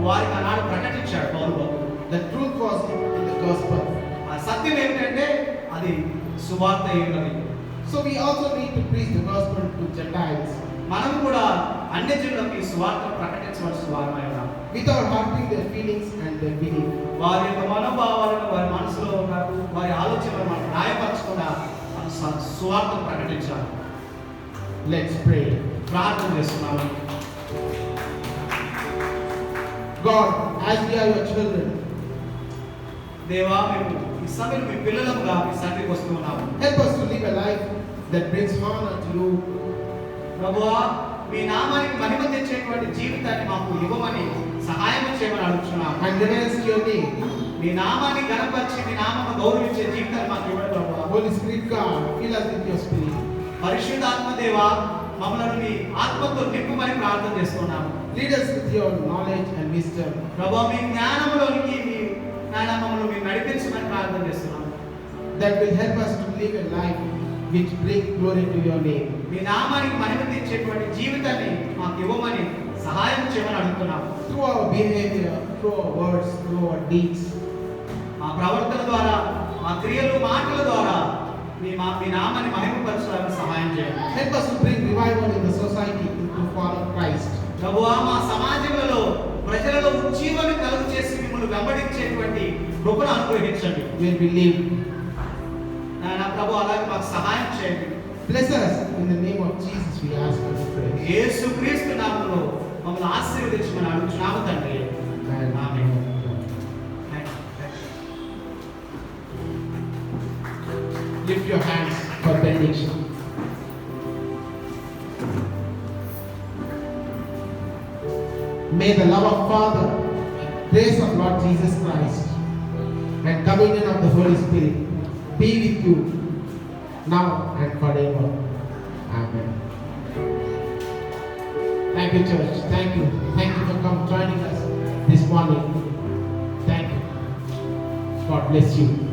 Speaker 2: వారికి ఆనాడు ప్రకటించాడు పౌలు.
Speaker 1: The truth was in the gospel.
Speaker 2: ఆ సత్యం ఏమిటంటే అది సువార్త అయినది.
Speaker 1: So we also need to preach the gospel to Gentiles
Speaker 2: మనం కూడా అన్ని జనులకి సువార్తను ప్రకటించవలసిన వారమై ఉన్నాం.
Speaker 1: without hurting their feelings and their belief.
Speaker 2: వారి యొక్క మనోభావాలను వారి మనసులో ఉన్నారు వారి ఆలోచనలను మనం గాయపరచకుండా మనం సువార్తను ప్రకటించాలి.
Speaker 1: Let's pray.
Speaker 2: ప్రార్థన చేస్తున్నాము.
Speaker 1: God, as we are your children,
Speaker 2: దేవా మేము ఈ సమయంలో మీ పిల్లలుగా మీ సన్నిధికి వస్తూ ఉన్నాము.
Speaker 1: help us to live a life that brings honor to you.
Speaker 2: ప్రభువా మీ నామానికి మహిమ తెచ్చేటువంటి జీవితాన్ని మాకు ఇవ్వమని సహాయం చేయమని అడుగుతున్నాము.
Speaker 1: And reverence to your name.
Speaker 2: మీ నామాన్ని గణపరిచి మీ నామాన్ని గౌరవించే జీవితాన్ని మాకు ఇవ్వండి ప్రభువా.
Speaker 1: Holy Spirit God, fill us with your spirit.
Speaker 2: పరిశుద్ధాత్మ దేవా మమ్మల్ని మీ ఆత్మతో నింపమని ప్రార్థన చేస్తున్నాము.
Speaker 1: Lead us with your knowledge and wisdom.
Speaker 2: ప్రభువా మీ జ్ఞానంలోనికి మీ మమ్మల్ని మీరు నడిపించమని ప్రార్థన చేస్తున్నాము.
Speaker 1: That will help us to live a life which brings glory to your name.
Speaker 2: మీ నామానికి మహిమ తెచ్చేటువంటి జీవితాన్ని మాకు ఇవ్వమని సహాయం చేయమని అడుగుతున్నాము.
Speaker 1: Through our behavior, through our words, through our deeds.
Speaker 2: మా ప్రవర్తన ద్వారా మా క్రియలు మాటల ద్వారా మీ నామాన్ని మహిమపరచడానికి సహాయం చేయండి.
Speaker 1: Help us to bring revival in the society to follow Christ.
Speaker 2: ప్రభువా మా సమాజంలో ప్రజలలో ఉజ్జీవాన్ని కలుగు చేసి మిమ్మల్ని వెంబడించేటువంటి కృపను అనుగ్రహించండి.
Speaker 1: Where we live.
Speaker 2: నా ప్రభు అలాగే మాకు సహాయం చేయండి.
Speaker 1: Bless us in the name of Jesus we ask and pray.
Speaker 2: యేసుక్రీస్తు నామములో మమ్మల్ని ఆశీర్వదించమని అడుగుతున్నాము తండ్రి. ఆమేన్.
Speaker 1: Lift your hands for benediction. May the love of Father, grace of Lord Jesus Christ, and communion of the Holy Spirit be with you now and forever. Amen. Thank you, church. Thank you. Thank you for joining us this morning. Thank you. God bless you.